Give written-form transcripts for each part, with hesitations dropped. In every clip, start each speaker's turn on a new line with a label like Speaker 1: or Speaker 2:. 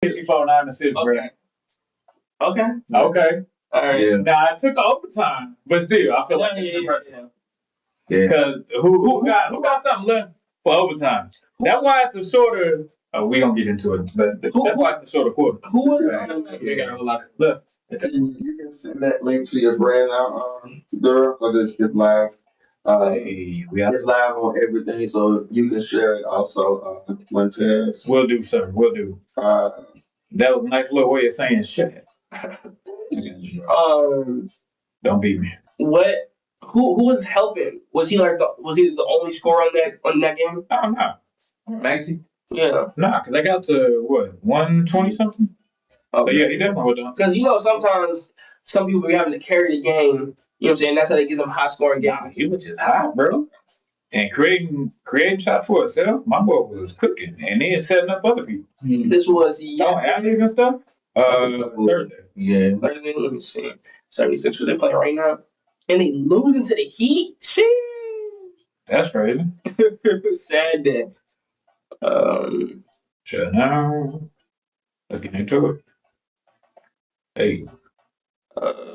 Speaker 1: 54, 9 assists, bro.
Speaker 2: Okay.
Speaker 1: All
Speaker 2: right.
Speaker 3: Yeah.
Speaker 1: Now I took overtime, but still, I feel like it's impressive.
Speaker 3: Yeah.
Speaker 1: Because who got something left for overtime? That's why it's the shorter. We don't get into it, but that's why it's the shorter quarter.
Speaker 2: Who was?
Speaker 1: They got a whole lot. Look,
Speaker 4: You can send that link to your brand out, Durr, or just get live.
Speaker 1: hey,
Speaker 4: It's live on everything, so you can share it also. Montez.
Speaker 1: We'll do, sir. We'll do. That was a nice little way of saying shit. Don't beat me.
Speaker 2: What? Who was helping? Was he the only scorer on that game?
Speaker 1: I don't know.
Speaker 3: Maxey?
Speaker 2: Yeah.
Speaker 1: Nah, because I got to what 120 something. So yeah, he definitely was.
Speaker 2: Because sometimes some people be having to carry the game. You know what I'm saying? That's how they get them high scoring games.
Speaker 1: Nah, he was just hot, bro. And creating shots for himself. My boy was cooking, and then setting up other people.
Speaker 2: This was
Speaker 1: alleys and stuff. Thursday.
Speaker 3: Yeah.
Speaker 2: Thursday. Let me see. 76ers they playing right now, and they losing to the Heat.
Speaker 1: That's crazy.
Speaker 2: Sad day.
Speaker 1: Sure. Now let's get into it. Hey,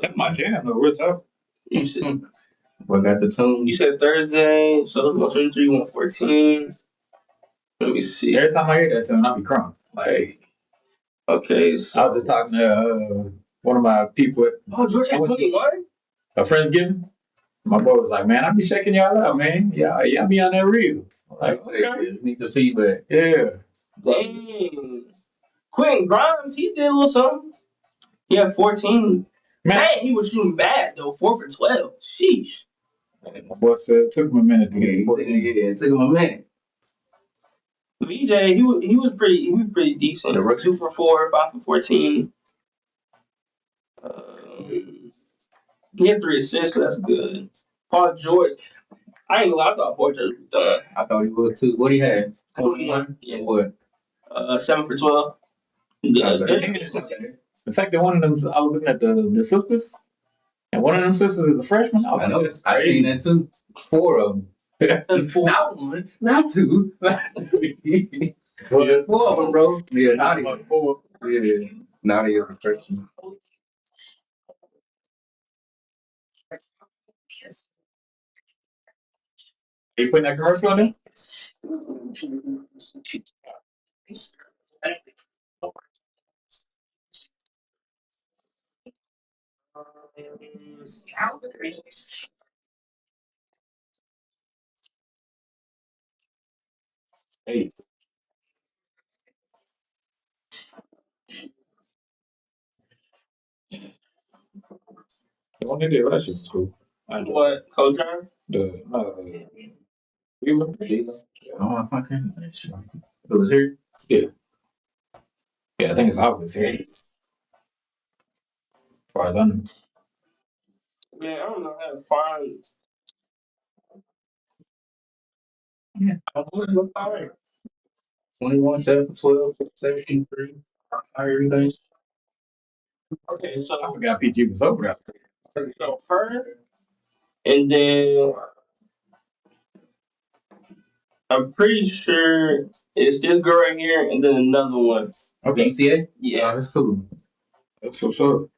Speaker 1: that's my jam though. Real tough.
Speaker 2: You said,
Speaker 3: What got the tune?
Speaker 2: you said Thursday, so it's 173, 114. Let me see.
Speaker 1: Every time I hear that tune, I be crying. Like,
Speaker 2: okay, so
Speaker 1: I was just talking to one of my people.
Speaker 2: George had 21.
Speaker 1: A Friendsgiving. My boy was like, "Man, I be checking y'all out, man. Y'all be on that reel." Like, okay.
Speaker 3: Need to see that.
Speaker 1: Yeah.
Speaker 2: Dang. Quentin Grimes, he did a little something. He had 14. Man, he was shooting bad though. 4 for 12. Sheesh.
Speaker 1: My boy said it took him a minute to get 14.
Speaker 3: Yeah, it took him a minute.
Speaker 2: VJ, he was pretty decent. 2 for 4, 5 for 14. He had 3 assists, so that's good. Paul George, I ain't gonna lie, I thought Paul George was done.
Speaker 3: I thought he was too. What he had?
Speaker 2: 21. Yeah.
Speaker 3: What?
Speaker 2: 7 for 12. Good.
Speaker 1: The fact that one of them, I was looking at the sisters, and one of them sisters is a freshman.
Speaker 3: I know. I seen that too. 4 of them.
Speaker 2: 4.
Speaker 3: Not 1, not 2.
Speaker 1: Well,
Speaker 3: 4 of them, bro. Yeah, not even
Speaker 1: 4.
Speaker 3: Yeah, not even a freshman.
Speaker 1: Are you putting that commercial on there? Hey. The one they did last year was cool.
Speaker 2: What? Coach John?
Speaker 1: You remember?
Speaker 3: Oh, I fucking it was here.
Speaker 1: Yeah. Yeah, I think it's obvious here. As far as I know.
Speaker 2: Man, I don't know how to find.
Speaker 3: Yeah, I would look all right. 21, 7, 12, 17, 3. Everything.
Speaker 2: Okay, so
Speaker 1: I forgot PG was over there.
Speaker 2: So her, and then I'm pretty sure it's this girl right here, and then another one.
Speaker 3: Okay, MTA?
Speaker 2: Yeah,
Speaker 3: that's cool.
Speaker 1: That's for sure.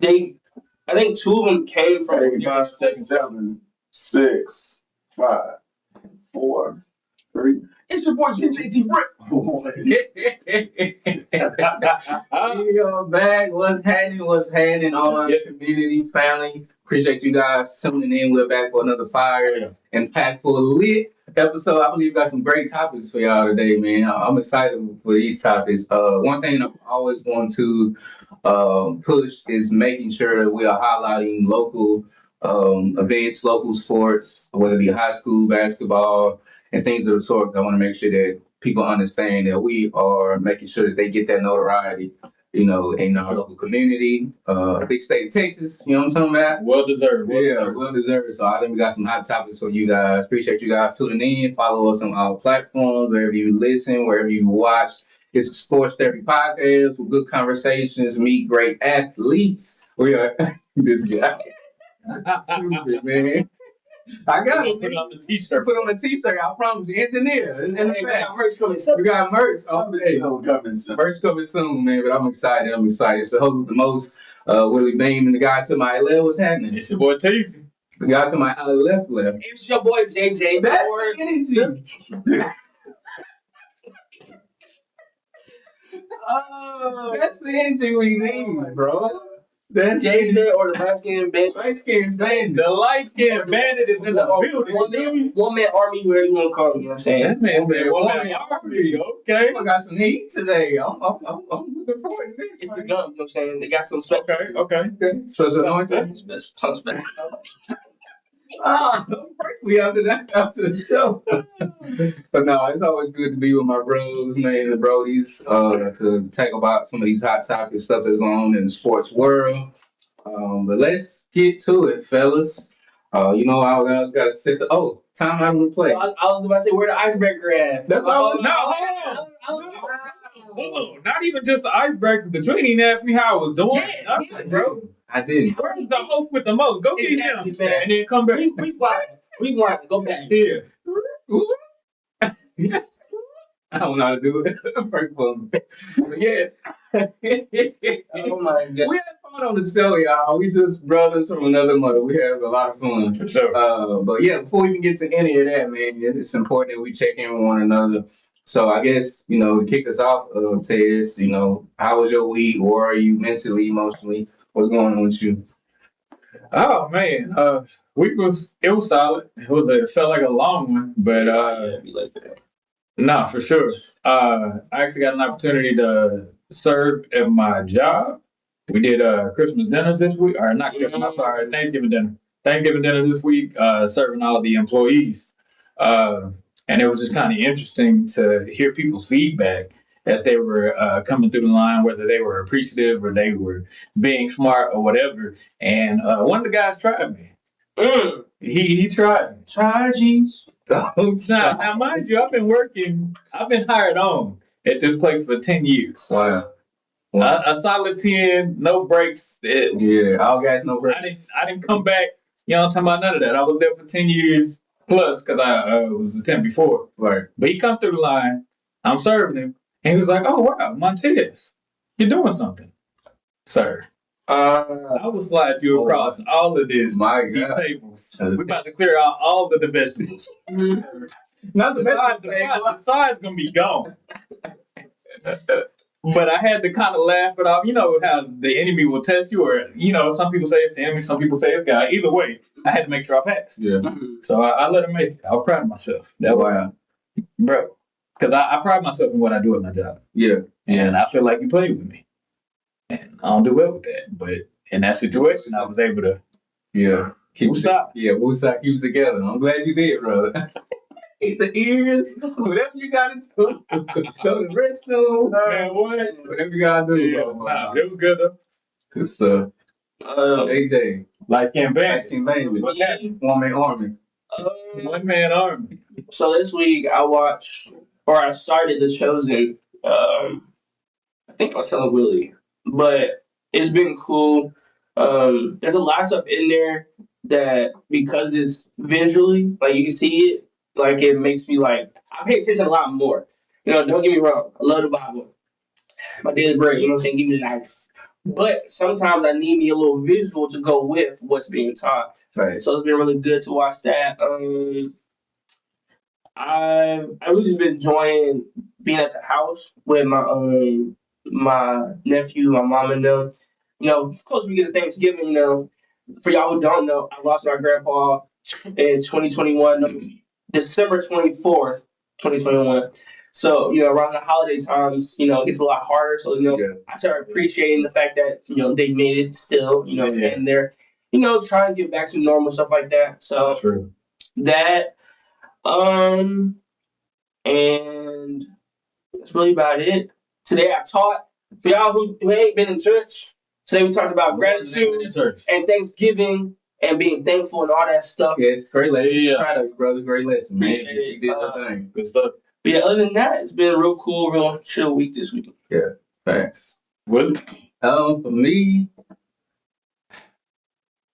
Speaker 2: I think 2 of them came from
Speaker 4: 5, 6, 7, 6, 5, 4, 3.
Speaker 2: It's your boy JT Brick.
Speaker 3: Yo, back. What's happening? All our community, family. Appreciate you guys tuning in. We're back for another fire and impactful lit episode. I believe we got some great topics for y'all today, man. I'm excited for these topics. One thing I always want to push is making sure that we are highlighting local events, local sports, whether it be high school basketball and things of the sort. I want to make sure that people understand that we are making sure that they get that notoriety, in our local community, big state of Texas. You know what I'm talking about?
Speaker 1: Well deserved.
Speaker 3: Well deserved. So I think we got some hot topics for you guys. Appreciate you guys tuning in. Follow us on our platforms, wherever you listen, wherever you watch. It's a Sports Therapy Podcast with good conversations, meet great athletes. We are this guy. Stupid, man. I got it.
Speaker 1: Put it on the t-shirt.
Speaker 3: Put on a t-shirt. I promise you. Engineer.
Speaker 2: And we got merch coming soon.
Speaker 3: We got merch.
Speaker 4: Coming
Speaker 3: Merch coming soon, man. But I'm excited. It's the host with the most, Willie Beam, and the guy to my left. What's happening?
Speaker 1: It's your boy Tyrese.
Speaker 3: The guy to my left.
Speaker 2: It's your boy JJ.
Speaker 3: That's the energy. That's the energy we need, bro. That's
Speaker 2: JJ or the light skin bandit.
Speaker 3: light skin bandit.
Speaker 1: The light skinned bandit is in the building.
Speaker 2: One man army, whatever you want to call it. You know what I'm saying?
Speaker 1: That man said,
Speaker 3: One
Speaker 1: "One
Speaker 3: man
Speaker 1: man army." Okay.
Speaker 3: I got some heat today. I'm looking forward to this.
Speaker 2: It's the gun. You know what I'm saying? They got some stuff.
Speaker 1: Okay.
Speaker 3: Special anointing. We after the show. But no, it's always good to be with my bros, man, the brodies, to talk about some of these hot topics, stuff that's going on in the sports world. But let's get to it, fellas. You know, I was got to sit the time out and play.
Speaker 2: I was about to say, where the icebreaker at?
Speaker 3: That's all.
Speaker 1: No, not even just the icebreaker, but you ain't even asked me how I was doing.
Speaker 2: Yeah,
Speaker 1: Bro.
Speaker 3: I didn't.
Speaker 1: Where's the host with the most? Go get
Speaker 2: Exactly,
Speaker 1: him,
Speaker 2: man.
Speaker 1: and then come back.
Speaker 2: We want to go back.
Speaker 1: Yeah.
Speaker 3: I don't know how to do it. First one. But yes.
Speaker 2: Oh my God.
Speaker 3: We had fun on the show, y'all. We just brothers from another mother. We had a lot of fun.
Speaker 1: For sure.
Speaker 3: But yeah, before we even get to any of that, man, it's important that we check in with one another. So I guess, to kick us off, Tez, how was your week? Or are you mentally, emotionally? What's going on with you?
Speaker 1: Oh man, week was solid. It felt like a long one, but no, for sure. I actually got an opportunity to serve at my job. We did Christmas dinners this week, or not Christmas. I'm sorry, Thanksgiving dinner. Thanksgiving dinner this week, serving all the employees, and it was just kind of interesting to hear people's feedback as they were coming through the line, whether they were appreciative or they were being smart or whatever. And one of the guys tried me. He tried me.
Speaker 2: Charges.
Speaker 1: Now, mind you, I've been hired on at this place for 10 years.
Speaker 3: Wow.
Speaker 1: A solid 10, no breaks.
Speaker 3: All gas, no breaks.
Speaker 1: I didn't come back, I'm talking about none of that. I was there for 10 years plus because I was the 10 before.
Speaker 3: Right.
Speaker 1: But he comes through the line, I'm serving him, and he was like, "Oh, wow, Montez, you're doing something, sir." I will slide you across all of these tables. We're about to clear out all of the vegetables.
Speaker 3: Not
Speaker 1: the side's going to be gone. But I had to kind of laugh it off. You know how the enemy will test you, or, some people say it's the enemy, some people say it's God. Either way, I had to make sure I passed.
Speaker 3: Yeah.
Speaker 1: So I let him make it. I was proud of myself. That was, bro. Because I pride myself in what I do at my job.
Speaker 3: Yeah.
Speaker 1: And I feel like you played with me. And I don't do well with that. But in that situation, I was able to keep
Speaker 3: it together. I'm glad you did, brother. Eat the ears, whatever you gotta do. Go to the restroom.
Speaker 1: Man, what?
Speaker 3: Whatever you gotta do.
Speaker 1: Yeah, it was good though.
Speaker 3: Good stuff. AJ.
Speaker 1: Light campaign.
Speaker 3: What's happening? One man army.
Speaker 1: One man army.
Speaker 2: So this week I started The Chosen. I think I was telling Willie, but it's been cool. There's a lot of stuff in there that, because it's visually, like you can see it, like it makes me I pay attention a lot more. Don't get me wrong, I love the Bible. My daily bread, you know what I'm saying, give me the knife. But sometimes I need me a little visual to go with what's being taught.
Speaker 3: Right.
Speaker 2: So it's been really good to watch that. I've really just been enjoying being at the house with my nephew, my mom, and them. Close we get to Thanksgiving. For y'all who don't know, I lost my grandpa in 2021, December 24th, 2021. So around the holiday times, it gets a lot harder. So I started appreciating the fact that they made it still, and they're trying to get back to normal, stuff like that. So
Speaker 1: True.
Speaker 2: That. And that's really about it. Today I taught. For y'all who ain't been in church, today we talked about gratitude and Thanksgiving and being thankful and all that stuff.
Speaker 3: Yeah, it's great lesson.
Speaker 1: Yeah.
Speaker 3: Proud of you, brother. Great lesson, man.
Speaker 2: Appreciate it.
Speaker 3: You did your thing.
Speaker 1: Good stuff.
Speaker 2: But yeah, other than that, it's been a real cool, real chill week this week.
Speaker 3: Yeah, thanks.
Speaker 1: Willie?
Speaker 3: For me,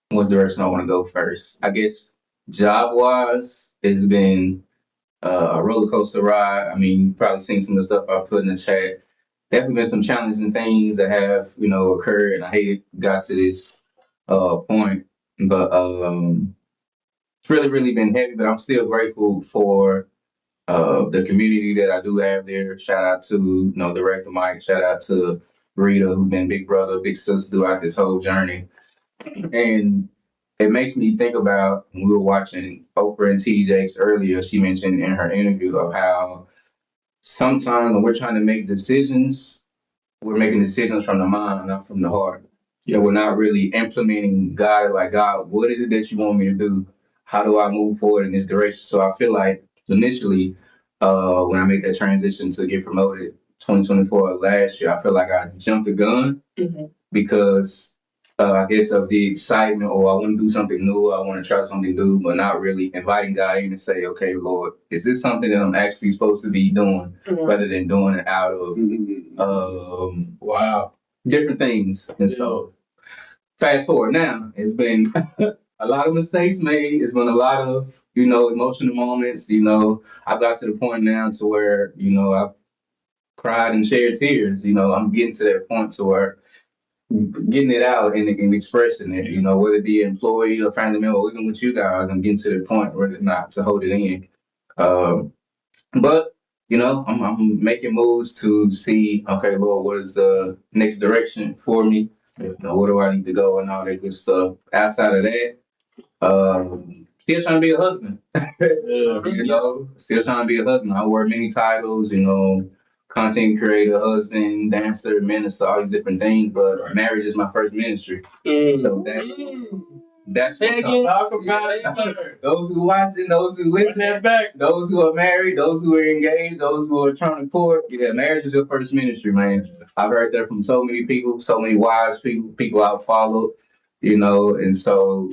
Speaker 3: what direction I want to go first? I guess Job-wise, it's been a roller coaster ride. I mean, you've probably seen some of the stuff I put in the chat. Definitely been some challenging things that have, occurred, and I hate it got to this point. But it's really, really been heavy, but I'm still grateful for the community that I do have there. Shout out to, Director Mike. Shout out to Rita, who's been big brother, big sister throughout this whole journey. And it makes me think about when we were watching Oprah and TD Jakes earlier. She mentioned in her interview of how sometimes when we're trying to make decisions, we're making decisions from the mind, not from the heart. We're not really implementing God like, God, what is it that you want me to do? How do I move forward in this direction? So I feel like initially, when I made that transition to get promoted 2024 last year, I feel like I jumped the gun because I guess of the excitement, or I want to do something new, I want to try something new, but not really inviting God in to say, okay, Lord, is this something that I'm actually supposed to be doing rather than doing it out of different things. And so fast forward now, it's been a lot of mistakes made. It's been a lot of, emotional moments. I got to the point now to where, I've cried and shared tears. I'm getting to that point to where getting it out and expressing it, whether it be an employee or family member, or even with you guys, I'm getting to the point where it's not to hold it in. But, I'm making moves to see, okay, Lord, what is the next direction for me? Where do I need to go and all that good stuff. Outside of that, still trying to be a husband. Still trying to be a husband. I wear many titles, content creator, husband, dancer, minister, all these different things. But marriage is my first ministry. So that's talk about it. Those who watching, those who listen back, those who are married, those who are engaged, those who are trying to court. Yeah, marriage is your first ministry, man. I've heard that from so many people, so many wise people I've followed, and so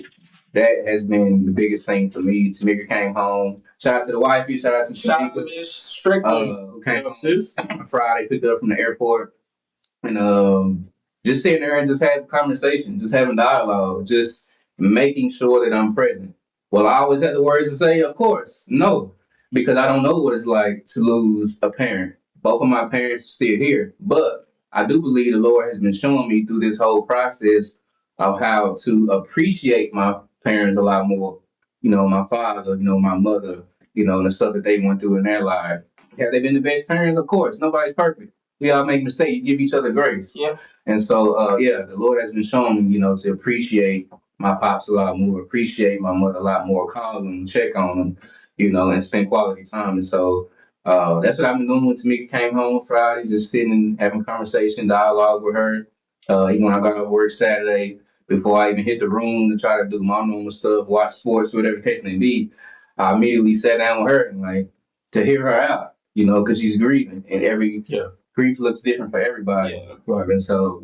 Speaker 3: that has been the biggest thing for me. Tamika came home. Shout out to the wifey. Shout out to Tamika. Who came home on Friday, picked her up from the airport. And just sitting there and just having a conversation, just having dialogue, just making sure that I'm present. Well, I always had the words to say, of course, no, because I don't know what it's like to lose a parent. Both of my parents are still here, but I do believe the Lord has been showing me through this whole process of how to appreciate my parents a lot more. My father, my mother, the stuff that they went through in their life. Have they been the best parents? Of course, nobody's perfect. We all make mistakes. You give each other grace. Yeah. And so, the Lord has been showing me, to appreciate my pops a lot more, appreciate my mother a lot more, call them, check on them, and spend quality time. And so that's what I've been doing when Tamika came home Friday, just sitting and having conversation, dialogue with her. Even when I got off work Saturday, before I even hit the room to try to do my normal stuff, watch sports, whatever the case may be, I immediately sat down with her and to hear her out, because she's grieving, and every grief looks different for everybody. And so,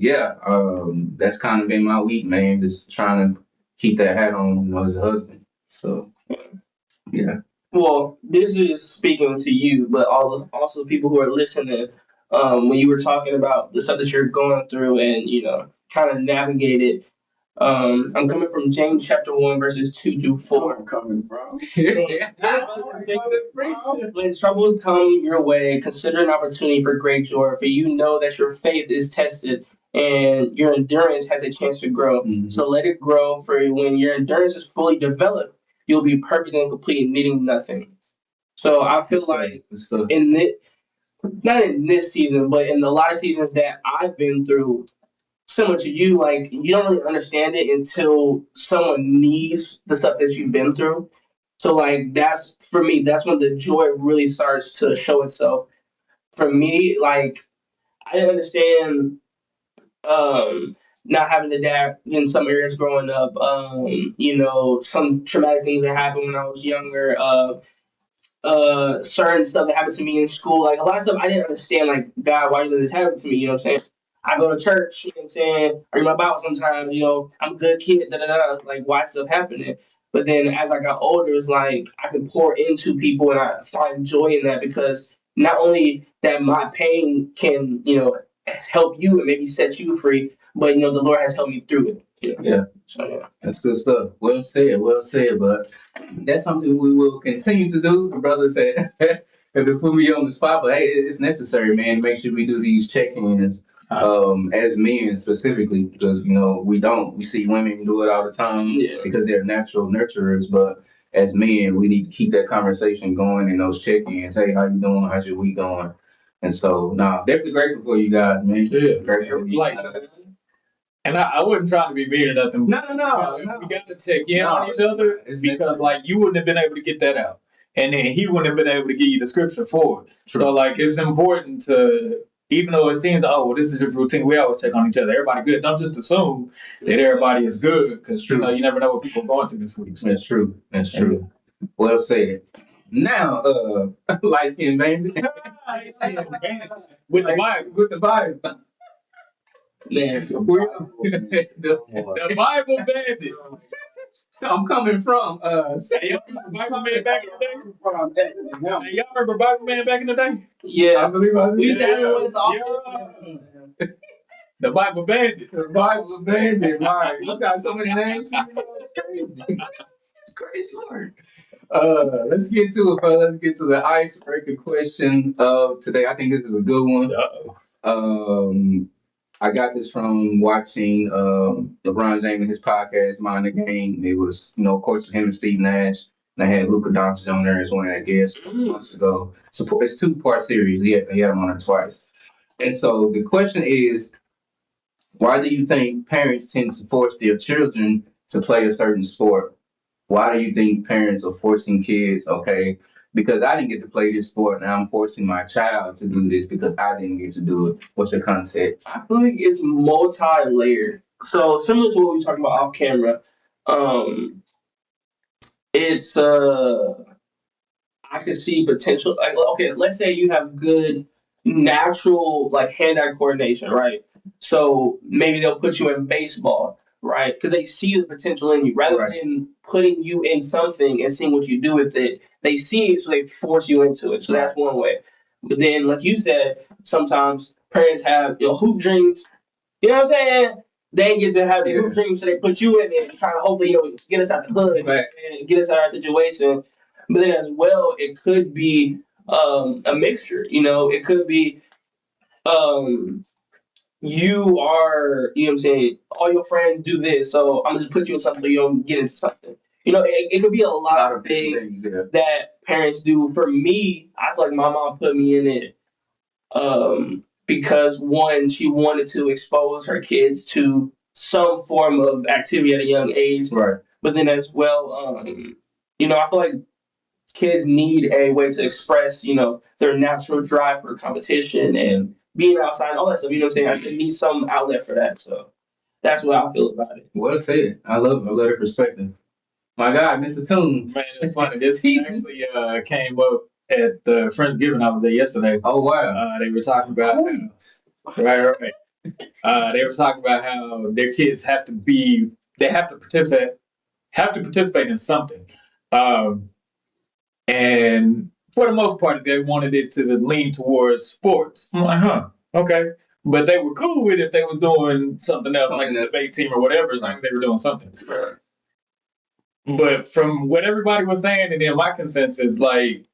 Speaker 3: that's kind of been my week, man, just trying to keep that hat on, as a husband. So, yeah.
Speaker 2: Well, this is speaking to you, but also people who are listening. When you were talking about the stuff that you're going through and, trying to navigate it, I'm coming from James chapter 1, verses 2-4.
Speaker 4: I'm coming from.
Speaker 2: When troubles come your way, consider an opportunity for great joy, for you know that your faith is tested and your endurance has a chance to grow. Mm-hmm. So let it grow, for when your endurance is fully developed, you'll be perfect and complete, needing nothing. So I feel not in this season, but in a lot of seasons that I've been through, similar to you, you don't really understand it until someone needs the stuff that you've been through. So that's for me, that's when the joy really starts to show itself. For me, I didn't understand not having a dad in some areas growing up, some traumatic things that happened when I was younger, certain stuff that happened to me in school, a lot of stuff I didn't understand, God, why you let this happen to me, you know what I'm saying? I go to church, you know what I'm saying? I read my Bible sometimes, I'm a good kid, why is stuff happening? But then as I got older, it's I can pour into people and I find joy in that, because not only that my pain can, help you and maybe set you free, but the Lord has helped me through it.
Speaker 3: Yeah.
Speaker 2: So yeah.
Speaker 3: That's good stuff. Well said, but that's something we will continue to do. My brother said, if they put me on the spot, but hey, it's necessary, man, to make sure we do these check-ins as men specifically, because, we see women do it all the time because they're natural nurturers, but as men, we need to keep that conversation going in those check-ins. Hey, how you doing? How's your week going? And so, definitely grateful for you guys, man.
Speaker 1: Yeah.
Speaker 3: Grateful for you
Speaker 1: Like,
Speaker 3: guys.
Speaker 1: and I wasn't trying to be mean or nothing.
Speaker 3: No.
Speaker 1: We got to check in on each other because, like, you wouldn't have been able to get that out. And then he wouldn't have been able to give you the scripture for it.
Speaker 3: True.
Speaker 1: So, like, it's important to, even though it seems, this is just routine, we always check on each other. Everybody good. Don't just assume that everybody is good because, you never know what people are going through this week. So.
Speaker 3: That's true. That's true. Well said. Now, light skin bandit.
Speaker 1: With the Bible.
Speaker 2: Man,
Speaker 1: The Bible bandit.
Speaker 3: I'm coming from
Speaker 1: Hey, y'all remember Bible Man back in the day? Hey, y'all remember Bible Man back in the day?
Speaker 2: yeah.
Speaker 3: I believe I
Speaker 2: We used to have it with the
Speaker 1: Yeah. The Bible bandit.
Speaker 3: The Bible bandit. Right. You got so many names. It's crazy. It's crazy word. Let's get to it, fellas. Let's get to the icebreaker question of today. I think this is a good one. I got this from watching LeBron James and his podcast, Mind the Game. It was, of course, him and Steve Nash. And I had Luka Doncic on there as one of the guests months ago. So it's 2-part series. He had him on there twice. And so the question is, why do you think parents tend to force their children to play a certain sport? Why do you think parents are forcing kids, because I didn't get to play this sport, now I'm forcing my child to do this because I didn't get to do it? What's your context?
Speaker 2: I feel like it's multi-layered. So similar to what we talked about off camera, it's I could see potential. Like, okay, let's say you have good natural hand-eye coordination, right? So maybe they'll put you in baseball, right? Because they see the potential in you, rather than putting you in something and seeing what you do with it. They see it, so they force you into it. So that's one way. But then, like you said, sometimes parents have hoop dreams. You know what I'm saying? They get to have the hoop dreams, so they put you in there, trying to hopefully get us out the hood and get us out of our situation. But then as well, it could be a mixture. It could be you are, what I'm saying, all your friends do this, so I'm just put you in something so you don't get into something. It could be a lot of things that parents do. For me, I feel like my mom put me in it because, one, she wanted to expose her kids to some form of activity at a young age.
Speaker 3: Right.
Speaker 2: But then as well, I feel like kids need a way to express, their natural drive for competition and being outside, all that stuff. You know what I'm saying? They need some outlet for that. So that's what I feel about it.
Speaker 3: Well said. I love the perspective. My God, Mr. Tunes.
Speaker 1: Man, it's funny. This actually came up at the Friendsgiving I was there yesterday.
Speaker 3: Oh, wow.
Speaker 1: They were talking about right. They were talking about how their kids have to participate in something. And for the most part, they wanted it to lean towards sports. I'm like, okay. But they were cool with it if they was doing something else, like a debate team or whatever, as long as they were doing something.
Speaker 2: Right.
Speaker 1: But from what everybody was saying, and then my consensus, like,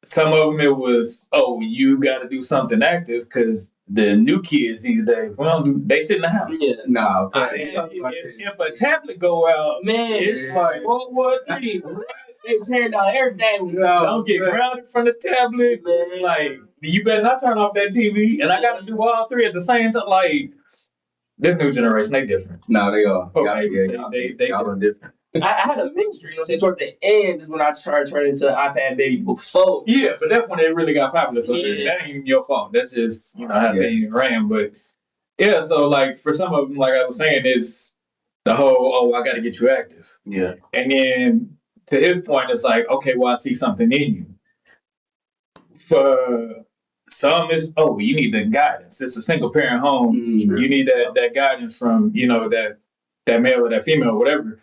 Speaker 1: some of them it was, you got to do something active because the new kids these days, they sit in the house.
Speaker 2: Yeah.
Speaker 3: No.
Speaker 1: If a tablet go out,
Speaker 2: man,
Speaker 1: it's like
Speaker 2: World War III. They tearing down everything.
Speaker 1: Don't get grounded from the tablet.
Speaker 2: Man.
Speaker 1: Like, you better not turn off that TV. And I got to do all three at the same time. Like, this new generation, they different.
Speaker 3: No, they are.
Speaker 1: They
Speaker 3: are different.
Speaker 2: I had a mixture, toward the end is when I started turning into an iPad baby before.
Speaker 1: Yeah, but that's when they really got popular. So that ain't even your fault. That's just, how things ran. But yeah, so like for some of them, like I was saying, it's the whole, I got to get you active.
Speaker 3: Yeah.
Speaker 1: And then to his point, it's like, okay, well, I see something in you. For some, it's, you need the guidance. It's a single parent home. You need that guidance from, that male or that female, whatever,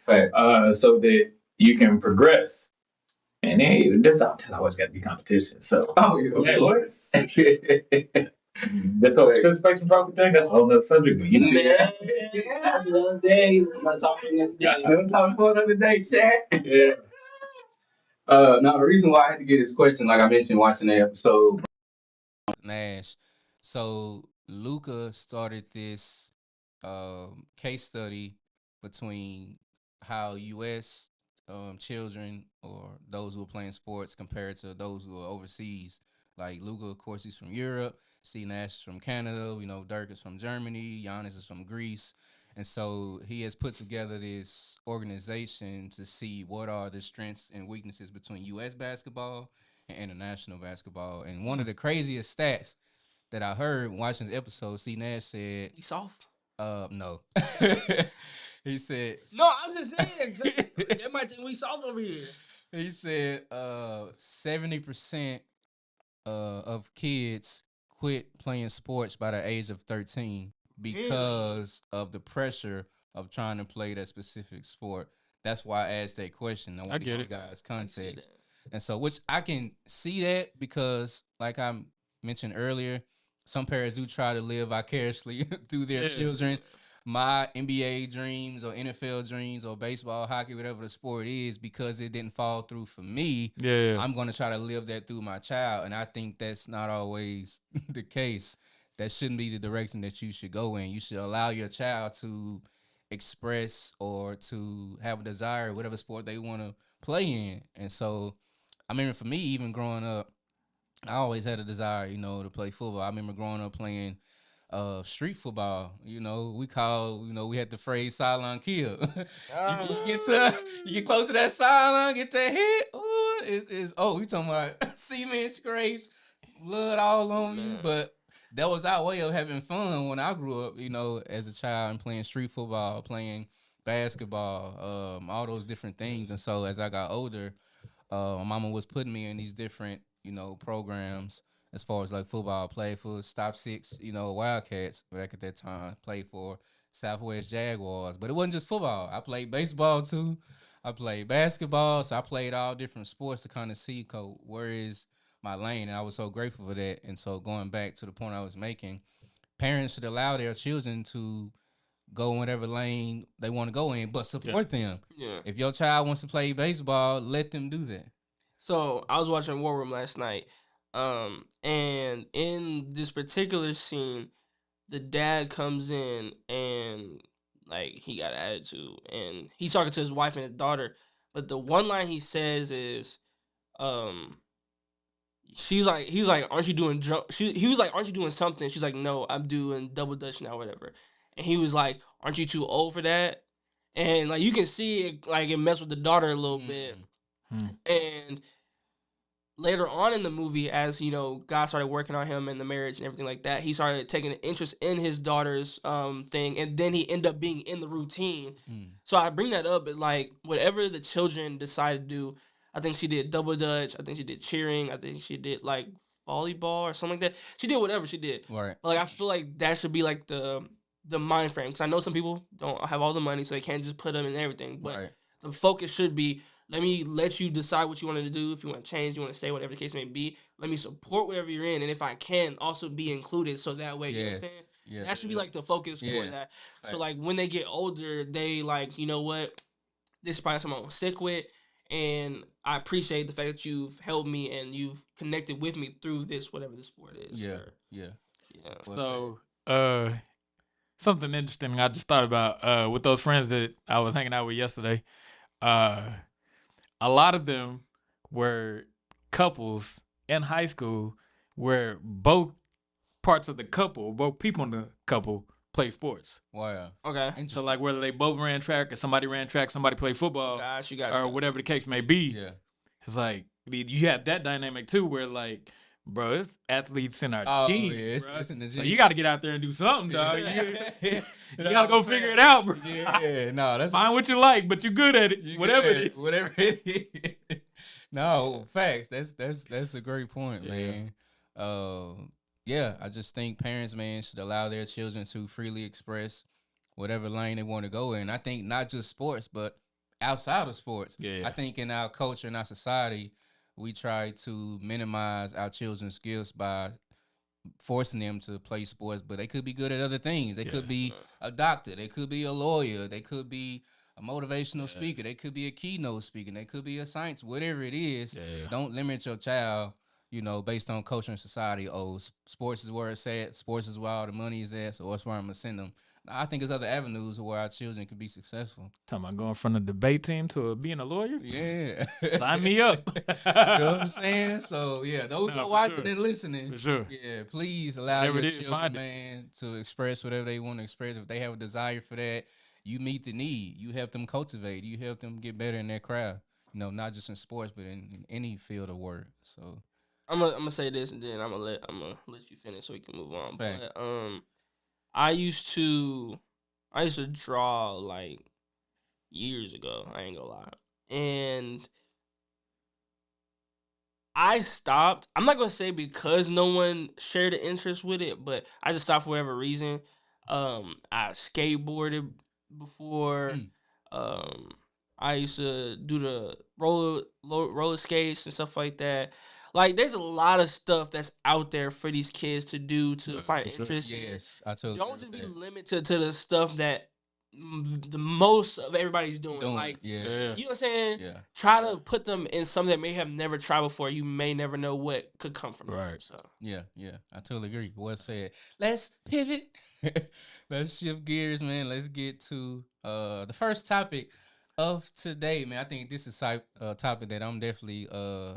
Speaker 1: so that you can progress. And then there's always got to be competition. So, That's a participation trophy thing. That's a whole nother subject. But
Speaker 2: Man, that's another day. I'm not talking another day.
Speaker 3: We'll talk for another day, chat.
Speaker 1: yeah.
Speaker 3: Now the reason why I had to get this question, like I mentioned watching the episode,
Speaker 5: Nash. So Luca started this case study between how U.S. Children or those who are playing sports compared to those who are overseas. Like Luca, of course, he's from Europe. Steve Nash is from Canada. Dirk is from Germany. Giannis is from Greece. And so he has put together this organization to see what are the strengths and weaknesses between U.S. basketball and international basketball. And one of the craziest stats that I heard watching the episode, C. Nash said,
Speaker 2: He's soft.
Speaker 5: no. He said,
Speaker 2: No, I'm just saying. They might think we soft over here.
Speaker 5: He said 70% of kids quit playing sports by the age of 13 because of the pressure of trying to play that specific sport. That's why I asked that question. I want to give you guys context. And so, which I can see that because, like I mentioned earlier, some parents do try to live vicariously through their children. My NBA dreams or NFL dreams or baseball, hockey, whatever the sport is, because it didn't fall through for me, I'm going to try to live that through my child. And I think that's not always the case. That shouldn't be the direction that you should go in. You should allow your child to express or to have a desire, whatever sport they want to play in. And so, I mean, for me, even growing up, I always had a desire, to play football. I remember growing up playing street football. We had the phrase sideline kill. You get close to that sideline, get that hit. We talking about cement scrapes, blood all on you. But that was our way of having fun when I grew up, as a child and playing street football, playing basketball, all those different things. And so as I got older, my mama was putting me in these different, programs as far as like football. I played for Stop Six, Wildcats back at that time. Played for Southwest Jaguars, but it wasn't just football. I played baseball too. I played basketball, so I played all different sports to kind of see where is my lane, and I was so grateful for that. And so going back to the point I was making, parents should allow their children to go in whatever lane they want to go in, but support them.
Speaker 2: Yeah.
Speaker 5: If your child wants to play baseball, let them do that.
Speaker 2: So I was watching War Room last night, and in this particular scene, the dad comes in and like he got an attitude, and he's talking to his wife and his daughter. But the one line he says is, he's like, aren't you doing he was like, aren't you doing something? She's like, no, I'm doing double dutch now, whatever. And he was like, aren't you too old for that? And like you can see it, like it messed with the daughter a little bit. And later on in the movie, as God started working on him and the marriage and everything like that, he started taking an interest in his daughter's thing, and then he ended up being in the routine. So I bring that up, but like whatever the children decide to do, I think she did double dutch, I think she did cheering, I think she did like volleyball or something like that. She did whatever she did.
Speaker 5: Right.
Speaker 2: But, like I feel like that should be like the mind frame, because I know some people don't have all the money, so they can't just put them in everything. But the focus should be, let me let you decide what you want to do. If you want to change, you want to stay, whatever the case may be. Let me support whatever you're in, and if I can, also be included. So that way, you know what I'm saying? Yeah, that should be like the focus for that. So like when they get older, they like, you know what? This is probably something I'm gonna stick with, and I appreciate the fact that you've held me and you've connected with me through this, whatever the sport is.
Speaker 5: Yeah.
Speaker 6: So, something interesting I just thought about with those friends that I was hanging out with yesterday. A lot of them were couples in high school where both parts of the couple, both people in the couple play sports.
Speaker 5: Wow.
Speaker 2: Okay.
Speaker 6: So like whether they both ran track or somebody ran track, somebody played football, or whatever the case may be.
Speaker 5: Yeah.
Speaker 6: It's like you have that dynamic too where like, bro, it's athletes in our team.
Speaker 5: Yeah,
Speaker 6: so you got to get out there and do something, dog. You got to go figure it out, bro.
Speaker 5: Yeah, no, that's
Speaker 6: find what you like, but you're good at it. Whatever
Speaker 5: it is. No, facts. That's a great point, man. I just think parents, man, should allow their children to freely express whatever lane they want to go in. I think not just sports, but outside of sports.
Speaker 6: Yeah.
Speaker 5: I think in our culture and our society, we try to minimize our children's gifts by forcing them to play sports, but they could be good at other things. They could be
Speaker 2: Uh,
Speaker 5: a doctor. They could be a lawyer. They could be a motivational speaker. They could be a keynote speaker. They could be a science, whatever it is.
Speaker 6: Yeah.
Speaker 5: Don't limit your child, based on culture and society. Oh, sports is where it's at. Sports is where all the money is at. So that's where I'm going to send them. I think there's other avenues where our children can be successful.
Speaker 6: Talking about going from the debate team to being a lawyer?
Speaker 5: Yeah.
Speaker 6: Sign me up.
Speaker 5: You know what I'm saying? So, yeah, those who are
Speaker 6: for
Speaker 5: watching
Speaker 6: sure.
Speaker 5: and listening,
Speaker 6: For sure.
Speaker 5: yeah, please allow
Speaker 6: Whatever
Speaker 5: your
Speaker 6: it is,
Speaker 5: children,
Speaker 6: find it.
Speaker 5: man, to express whatever they want to express. If they have a desire for that, you meet the need. You help them cultivate. You help them get better in their craft. Not just in sports, but in any field of work. So,
Speaker 2: I'm gonna say this, and then I'm gonna let you finish so we can move on.
Speaker 5: Right.
Speaker 2: But I used to draw like years ago. I ain't gonna lie, and I stopped. I'm not gonna say because no one shared an interest with it, but I just stopped for whatever reason. I skateboarded before.
Speaker 5: Mm.
Speaker 2: I used to do the roller skates and stuff like that. Like, there's a lot of stuff that's out there for these kids to do to find
Speaker 6: for sure.
Speaker 2: interest in.
Speaker 5: yes, I totally
Speaker 2: Don't
Speaker 5: agree
Speaker 2: just
Speaker 5: with
Speaker 2: be
Speaker 5: that.
Speaker 2: limited to the stuff that the most of everybody's doing.
Speaker 5: Doing
Speaker 2: Like,
Speaker 5: it, yeah.
Speaker 2: you know what I'm saying?
Speaker 5: Yeah.
Speaker 2: Try to put them in something that may have never tried before. You may never know what could come from it.
Speaker 6: Right.
Speaker 2: So
Speaker 5: Yeah, I totally agree. Well said. Let's pivot. Let's shift gears, man. Let's get to the first topic of today, man. I think this is a topic that I'm definitely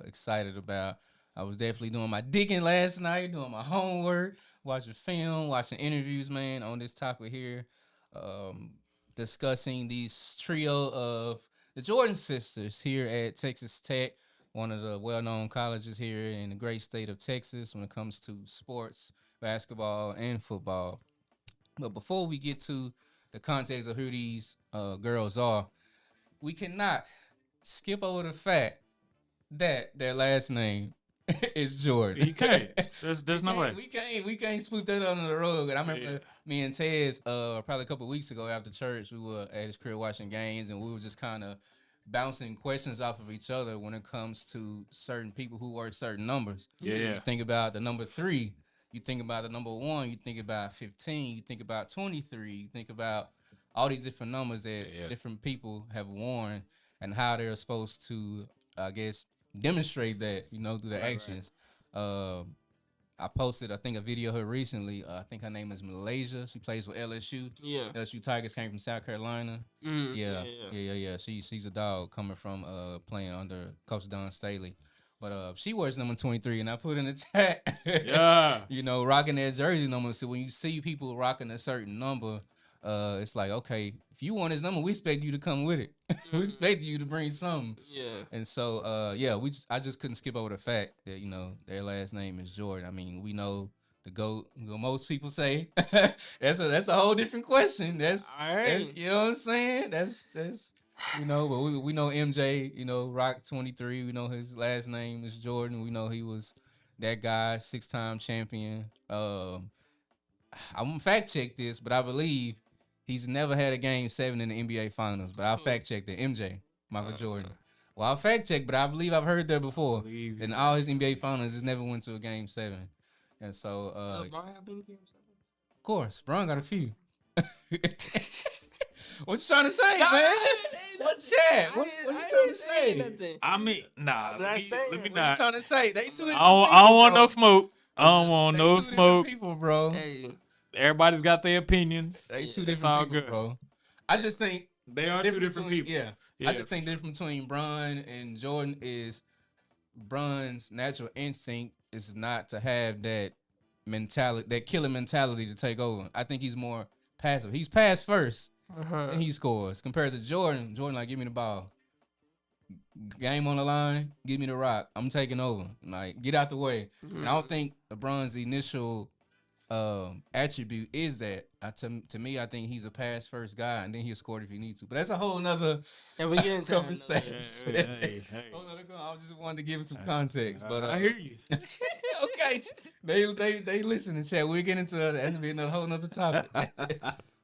Speaker 5: excited about. I was definitely doing my digging last night, doing my homework, watching film, watching interviews, man, on this topic here. Um, Discussing these trio of the Jordan sisters here at Texas Tech, one of the well-known colleges here in the great state of Texas when it comes to sports, basketball, and football. But before we get to the context of who these girls are, we cannot skip over the fact that their last name is Jordan.
Speaker 6: You can't. There's no way.
Speaker 5: We can't sweep that under the rug. And I remember me and Tez probably a couple of weeks ago after church, we were at his crib watching games, and we were just kind of bouncing questions off of each other when it comes to certain people who work certain numbers.
Speaker 6: Yeah.
Speaker 5: You think about the number 3, you think about the number 1, you think about 15, you think about 23, you think about all these different numbers that different people have worn and how they're supposed to, I guess, demonstrate that, through their actions. Right. I posted, I think, a video of her recently. I think her name is Malaysia. She plays with LSU.
Speaker 2: yeah.
Speaker 5: LSU Tigers came from South Carolina. Yeah. She's a dog coming from playing under Coach Don Staley. But she wears number 23, and I put in the chat.
Speaker 6: Yeah.
Speaker 5: Rocking that jersey number. So when you see people rocking a certain number, it's like, okay, if you want his number, we expect you to come with it. We expect you to bring something.
Speaker 2: Yeah.
Speaker 5: And so, I just couldn't skip over the fact that, their last name is Jordan. I mean, we know the GOAT. Most people say that's a whole different question. That's
Speaker 2: all right.
Speaker 5: you know what I'm saying? That's but we know MJ, rock 23. We know his last name is Jordan. We know he was that guy, 6-time champion. I'm gonna fact check this, but I believe he's never had a game 7 in the NBA Finals. But I'll fact check that. MJ, Michael Jordan. Well, I'll fact check, but I believe I've heard that before. In all his NBA Finals, he's never went to a game 7. And so,
Speaker 2: LeBron have been game 7?
Speaker 5: Of course, Bron got a few. What you trying to say, man? What chat? What you trying to say?
Speaker 6: I mean, nah.
Speaker 2: I'm not saying.
Speaker 6: Let me
Speaker 2: What
Speaker 6: not.
Speaker 5: You trying to say they two?
Speaker 6: I don't want no smoke. I don't want
Speaker 5: They
Speaker 6: no
Speaker 5: two different
Speaker 6: smoke.
Speaker 5: people, bro.
Speaker 2: Hey,
Speaker 6: Everybody's got their opinions.
Speaker 5: They two
Speaker 6: It's all
Speaker 5: different people,
Speaker 6: good.
Speaker 5: bro. I just think
Speaker 6: They are two different
Speaker 5: between-
Speaker 6: people.
Speaker 5: Yeah. I just think the difference between Bron and Jordan is Bron's natural instinct is not to have that mentality, that killer mentality to take over. I think he's more passive. He's pass first, and he scores. Compared to Jordan, like, give me the ball. Game on the line, give me the rock. I'm taking over. Like, get out the way. And I don't think LeBron's initial attribute is that. To me, I think he's a pass first guy, and then he'll score if he needs to. But that's a whole nother
Speaker 2: and we get into
Speaker 5: conversation.
Speaker 6: Hey.
Speaker 5: I just wanted to give it some context, but
Speaker 6: I hear you.
Speaker 5: okay, they listen to chat. We'll get into that. That'll be another whole nother topic.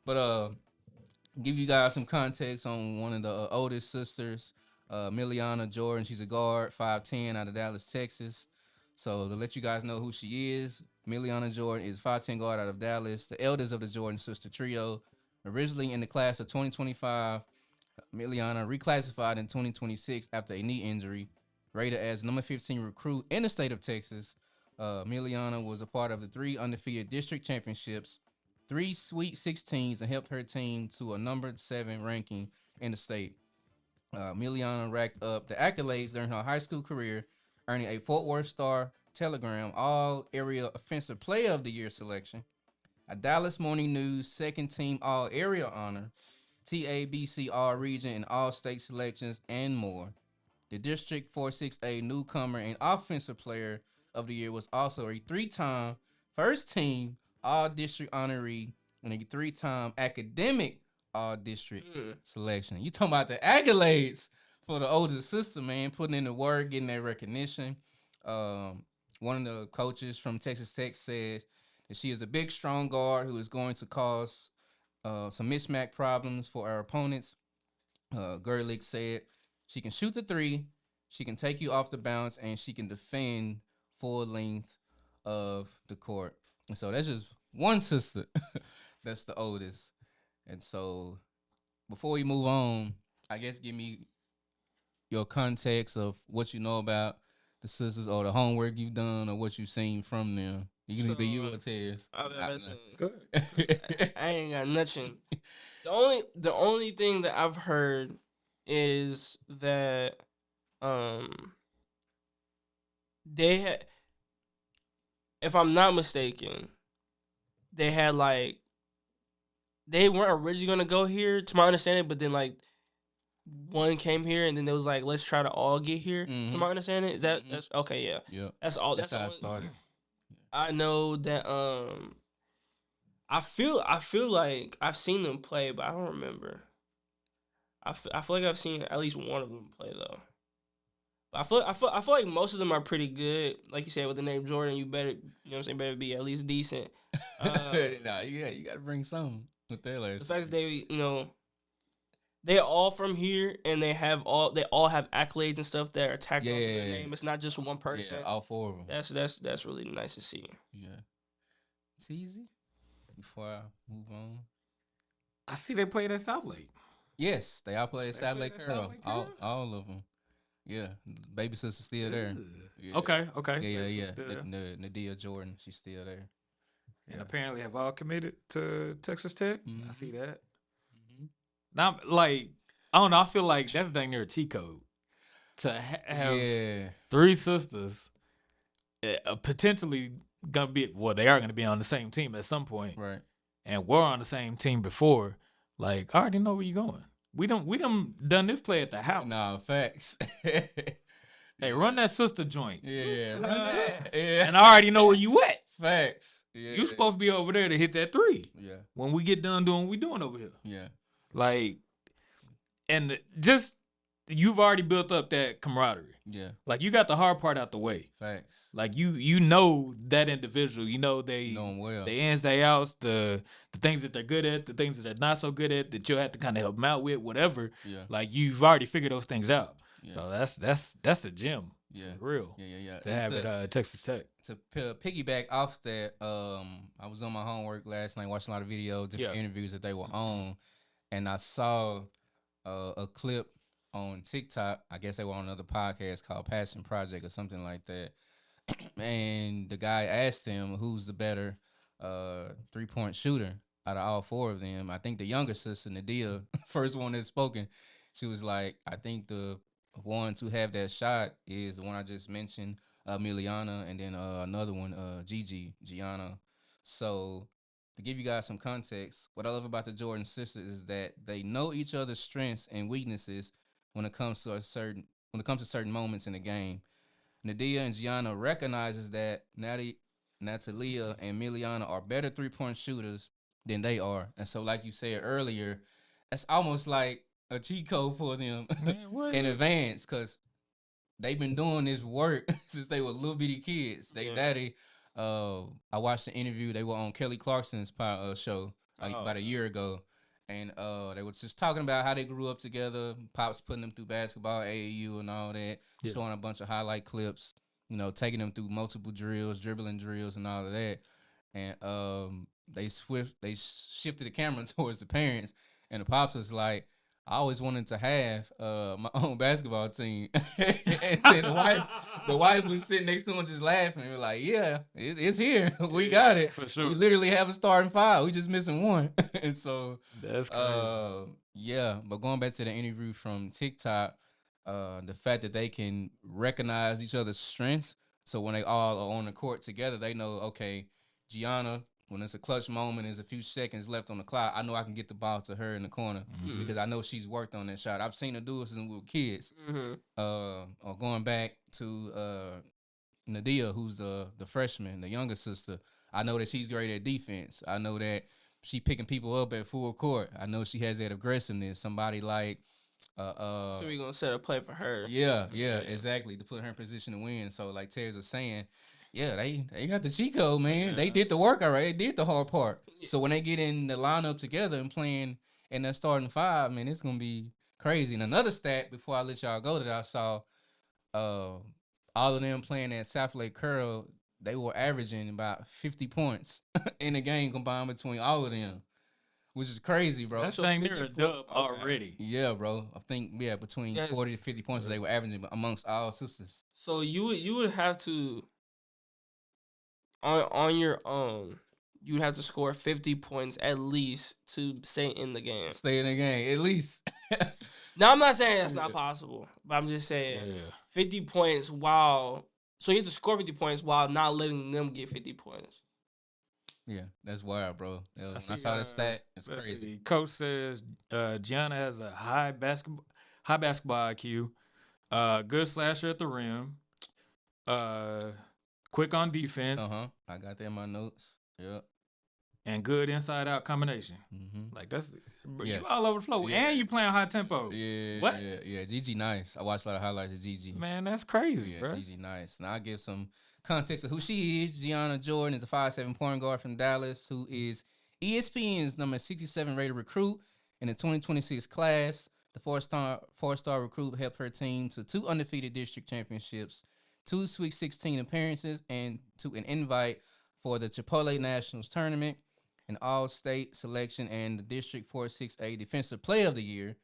Speaker 5: But give you guys some context on one of the oldest sisters, Miliana Jordan. She's a guard, 5'10", out of Dallas, Texas. So to let you guys know who she is, Miliana Jordan is 5'10" guard out of Dallas, the eldest of the Jordan sister trio. Originally in the class of 2025, Miliana reclassified in 2026 after a knee injury. Rated as number 15 recruit in the state of Texas, Miliana was a part of the 3 undefeated district championships, 3 Sweet 16s, and helped her team to a number 7 ranking in the state. Miliana racked up the accolades during her high school career, earning a Fort Worth Star Telegram All-Area Offensive Player of the Year selection, a Dallas Morning News Second Team All-Area honor, TABC All-Region and All-State selections, and more. The District 4-6A newcomer and Offensive Player of the Year was also a 3-time First Team All-District honoree and a 3-time Academic All-District selection. You talking about the accolades for the older sister, man, putting in the work, getting that recognition. One of the coaches from Texas Tech said that she is a big, strong guard who is going to cause some mismatch problems for our opponents. Gerlich said she can shoot the 3, she can take you off the bounce, and she can defend full length of the court. And so that's just one sister that's the oldest. And so before we move on, I guess give me your context of what you know about the sisters or the homework you've done or what you've seen from them. You can either you or Tez.
Speaker 2: I ain't got nothing. The only thing that I've heard is that they had, if I'm not mistaken, they had like, they weren't originally gonna go here, to my understanding, but then like one came here and then they was like, let's try to all get here.
Speaker 5: Mm-hmm.
Speaker 2: To my understanding, is that that's okay? Yeah,
Speaker 5: Yep.
Speaker 2: That's all.
Speaker 5: That's how it started.
Speaker 2: I know that I feel like I've seen them play, but I don't remember. I feel like I've seen at least one of them play though. But I feel like most of them are pretty good. Like you said, with the name Jordan, you better, you know what I'm saying, better be at least decent.
Speaker 5: Nah, you got to bring something with their last.
Speaker 2: The fact that they, you know, they're all from here and they all have accolades and stuff that are tacked onto their name. It's not just one person.
Speaker 5: Yeah, all 4 of them.
Speaker 2: That's really nice to see.
Speaker 5: Yeah. It's easy. Before I move on,
Speaker 6: I see they played at South Lake.
Speaker 5: yes, they all play at South Lake Carroll. All of them. Yeah, baby sister's still there. Yeah.
Speaker 6: Okay.
Speaker 5: Yeah. Nadia Jordan, she's still there.
Speaker 6: And apparently have all committed to Texas Tech.
Speaker 5: Mm-hmm.
Speaker 6: I see that. Mm-hmm. Now, like, I don't know. I feel like that's dang near a cheat code to have 3 sisters potentially gonna be. Well, they are gonna be on the same team at some point,
Speaker 5: right?
Speaker 6: And we're on the same team before. Like, I already know where you're going. We done this play at the house.
Speaker 5: Nah, facts.
Speaker 6: Hey, run that sister joint.
Speaker 5: Yeah, run that. Yeah.
Speaker 6: And I already know where you at.
Speaker 5: Facts. Yeah.
Speaker 6: You supposed to be over there to hit that 3.
Speaker 5: Yeah.
Speaker 6: When we get done doing what we doing over here.
Speaker 5: Yeah.
Speaker 6: Like, and just, you've already built up that camaraderie.
Speaker 5: Yeah.
Speaker 6: Like, you got the hard part out the way.
Speaker 5: Facts.
Speaker 6: Like, you know that individual. You know they
Speaker 5: know them well.
Speaker 6: They ins, they outs, the things that they're good at, the things that they're not so good at, that you'll have to kind of help them out with, whatever.
Speaker 5: Yeah.
Speaker 6: Like, you've already figured those things out.
Speaker 5: Yeah.
Speaker 6: So that's a gem.
Speaker 5: Yeah.
Speaker 6: For real.
Speaker 5: Yeah.
Speaker 6: To have it at Texas Tech.
Speaker 5: To piggyback off that, I was on my homework last night, watching a lot of videos, different interviews that they were on, and I saw a clip on TikTok. I guess they were on another podcast called Passion Project or something like that. And the guy asked him who's the better 3-point shooter out of all 4 of them. I think the younger sister, Nadia, first one that's spoken, she was like, I think the one to have that shot is the one I just mentioned, Miliana, and then another one, Gianna. So to give you guys some context, what I love about the Jordan sisters is that they know each other's strengths and weaknesses when it comes to certain moments in the game. Nadia and Gianna recognizes that Natalia and Miliana are better 3-point shooters than they are. And so, like you said earlier, that's almost like a cheat code for them in advance, because they've been doing this work since they were little bitty kids. They daddy, I watched the interview. They were on Kelly Clarkson's show about a year ago. And they were just talking about how they grew up together. Pops putting them through basketball, AAU, and all that. Showing a bunch of highlight clips. taking them through multiple drills, dribbling drills, and all of that. And they shifted the camera towards the parents, and the pops was like, I always wanted to have my own basketball team. And then the wife was sitting next to him just laughing. We were like, yeah, it's here. We got it.
Speaker 6: For sure.
Speaker 5: We literally have a starting five. We just missing one. And so
Speaker 6: That's crazy.
Speaker 5: yeah, but going back to the interview from TikTok, the fact that they can recognize each other's strengths. So when they all are on the court together, they know, okay, Gianna, when it's a clutch moment, there's a few seconds left on the clock, I know I can get the ball to her in the corner because I know she's worked on that shot. I've seen her do it since we were kids. Or going back to Nadia, who's the freshman, the younger sister, I know that she's great at defense. I know that she picking people up at full court. I know she has that aggressiveness. Somebody like
Speaker 2: so we gonna set a play for her.
Speaker 5: Yeah, exactly, to put her in position to win. So like Terrence was saying, yeah, they got the cheat code, man. They did the work already. They did the hard part. So when they get in the lineup together and playing in that starting five, man, it's gonna be crazy. And another stat before I let y'all go that I saw, all of them playing at South Lake Curl, they were averaging about 50 points in the game combined between all of them, which is crazy, bro.
Speaker 6: That's thing they're a dub already.
Speaker 5: Yeah, bro. I think between 40 to 50 points they were averaging amongst all sisters.
Speaker 2: So you would have to on your own, you would have to score 50 points at least to stay in the game.
Speaker 5: Stay in the game, at least.
Speaker 2: Now, I'm not saying that's not possible, but I'm just saying 50 points so you have to score 50 points while not letting them get 50 points.
Speaker 5: Yeah, that's wild, bro. I saw that stat. It's crazy.
Speaker 6: See. Coach says Gianna has a high basketball IQ, good slasher at the rim, quick on defense.
Speaker 5: I got that in my notes. Yep.
Speaker 6: And good inside-out combination. Like you all over the floor, and you playing high tempo.
Speaker 5: Yeah,
Speaker 6: what?
Speaker 5: Yeah. Gigi nice. I watched a lot of highlights of Gigi.
Speaker 6: Man, that's crazy, bro.
Speaker 5: Gigi nice. Now I'll give some context of who she is. Gianna Jordan is a 5'7" point guard from Dallas who is ESPN's number 67 rated recruit in the 2026 class. The four-star recruit helped her team to 2 undefeated district championships, 2 Sweet 16 appearances, and to an invite for the Chipotle Nationals tournament, an all-state selection, and the District 4-6A Defensive Player of the Year.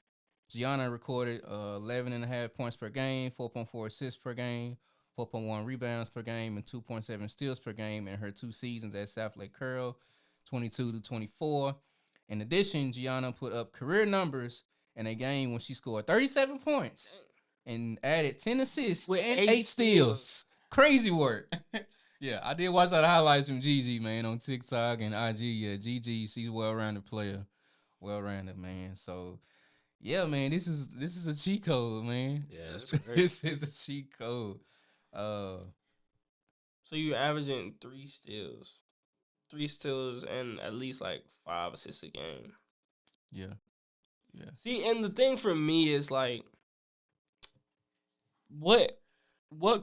Speaker 5: Gianna recorded 11.5 points per game, 4.4 assists per game, 4.1 rebounds per game, and 2.7 steals per game in her 2 seasons at South Lake Curl, 22 to 24. In addition, Gianna put up career numbers in a game when she scored 37 points and added 10 assists
Speaker 2: with
Speaker 5: and 8 steals. Crazy work. Yeah, I did watch a lot of highlights from Gigi, man, on TikTok and IG. Yeah, Gigi, she's a well-rounded player. Well-rounded, man. So, yeah, man, this is a cheat code, man.
Speaker 6: Yeah, that's crazy.
Speaker 5: This is a cheat code.
Speaker 2: So you're averaging 3 steals and at least like 5 assists a game.
Speaker 5: Yeah.
Speaker 2: See, and the thing for me is like, what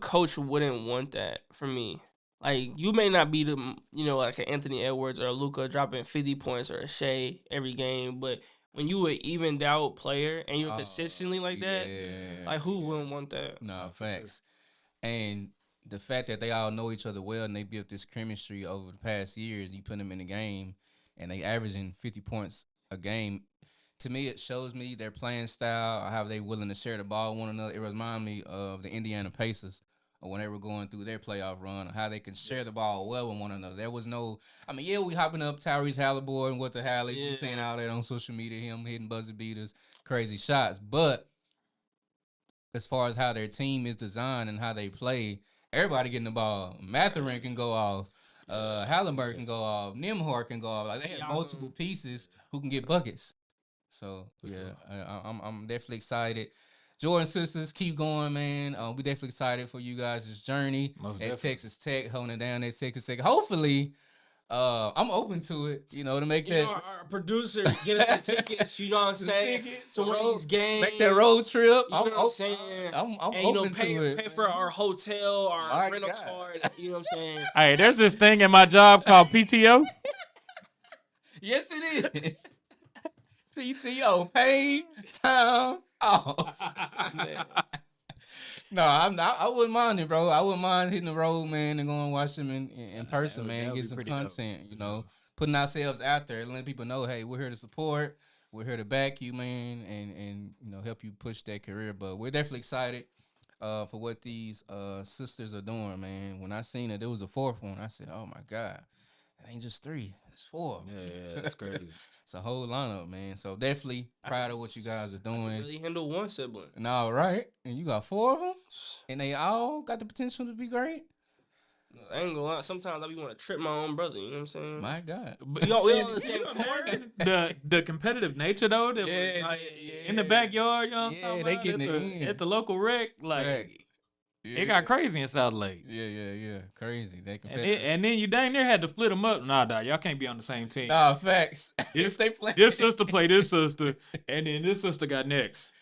Speaker 2: coach wouldn't want that for me? Like, you may not be like an Anthony Edwards or a Luka dropping 50 points or a Shea every game, but when you an evened out player and you're consistently like that, like who wouldn't want that?
Speaker 5: No, facts. And the fact that they all know each other well and they built this chemistry over the past years, you put them in the game and they averaging 50 points a game. To me, it shows me their playing style, how they willing to share the ball with one another. It reminds me of the Indiana Pacers when they were going through their playoff run, how they can share the ball well with one another. There was no, we hopping up Tyrese Halliburton, what the hell, you seeing all that on social media, him hitting buzzer beaters, crazy shots. But as far as how their team is designed and how they play, everybody getting the ball. Mathurin can go off. Halliburton can go off. Nembhard can go off. Like, they have multiple pieces who can get buckets. So, I'm definitely excited. Jordan sisters, keep going, man. We definitely excited for you guys' journey at Texas Tech, holding it down at Texas Tech. Hopefully, I'm open to it, to make that.
Speaker 2: Our producer, get us some tickets, you know what I'm saying? So one of these games.
Speaker 5: Make that road trip.
Speaker 2: You know what I'm saying?
Speaker 5: I'm open to it.
Speaker 2: Pay for our hotel, our rental car, you know what I'm saying?
Speaker 6: Hey, there's this thing in my job called PTO.
Speaker 5: Yes, it is. PTO, paid time off. No, I'm not. I wouldn't mind it, bro. I wouldn't mind hitting the road, man, and going and watch them in person, man. Get some content, you know, putting ourselves out there, letting people know, hey, we're here to support, we're here to back you, man, and you know, help you push that career. But we're definitely excited for what these sisters are doing, man. When I seen it, there was a fourth one. I said, oh my God, it ain't just 3, it's 4.
Speaker 6: Yeah, that's crazy.
Speaker 5: It's a whole lineup, man. So definitely proud of what you guys are doing.
Speaker 2: I can really handle one sibling.
Speaker 5: No, right? And you got 4 of them, and they all got the potential to be great.
Speaker 2: I ain't gonna lie. Sometimes I be want to trip my own brother. You know what I'm saying?
Speaker 5: My God.
Speaker 2: But we all on the same court.
Speaker 6: The competitive nature though, that was, like, in the backyard, you know what I'm talking
Speaker 5: they
Speaker 6: about?
Speaker 5: getting it in.
Speaker 6: At the local rec, like it got crazy in South Lake.
Speaker 5: Yeah. Crazy. They competitive.
Speaker 6: And then you dang near had to split them up. Nah, dog, y'all can't be on the same team.
Speaker 5: Nah, facts. If they play
Speaker 6: This sister play this sister, and then this sister got next.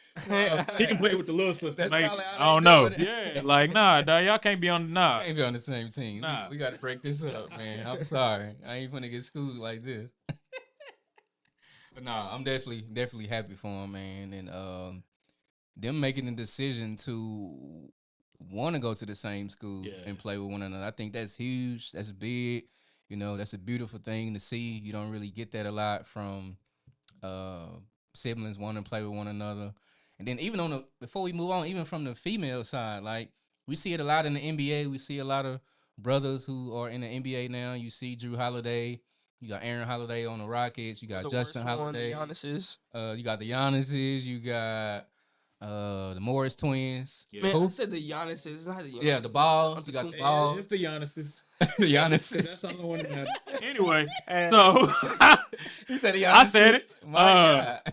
Speaker 6: She can play with the little sister. Maybe. I don't know. Yeah, like nah, dog, y'all can't be on
Speaker 5: Can't be on the same team.
Speaker 6: Nah.
Speaker 5: We got to break this up, man. I'm sorry. I ain't finna get schooled like this. But nah, I'm definitely happy for them, man, and them making the decision to want to go to the same school and play with one another. I think that's huge. That's big. You know, that's a beautiful thing to see. You don't really get that a lot from siblings wanting to play with one another. And then even before we move on, even from the female side, like we see it a lot in the NBA. We see a lot of brothers who are in the NBA now. You see Drew Holiday. You got Aaron Holiday on the Rockets. You got Justin Holiday.
Speaker 2: The Giannis's.
Speaker 5: You got the Giannis's. You got the Morris twins.
Speaker 2: Yeah. Man, I said the Giannis's. It's not the Giannis's.
Speaker 5: Yeah, the Balls. You got the Balls.
Speaker 6: It's the Giannis's.
Speaker 5: The Giannis's.
Speaker 6: That's all I want to know. Anyway, so
Speaker 5: he said the Giannis's.
Speaker 6: I said it.
Speaker 5: My God.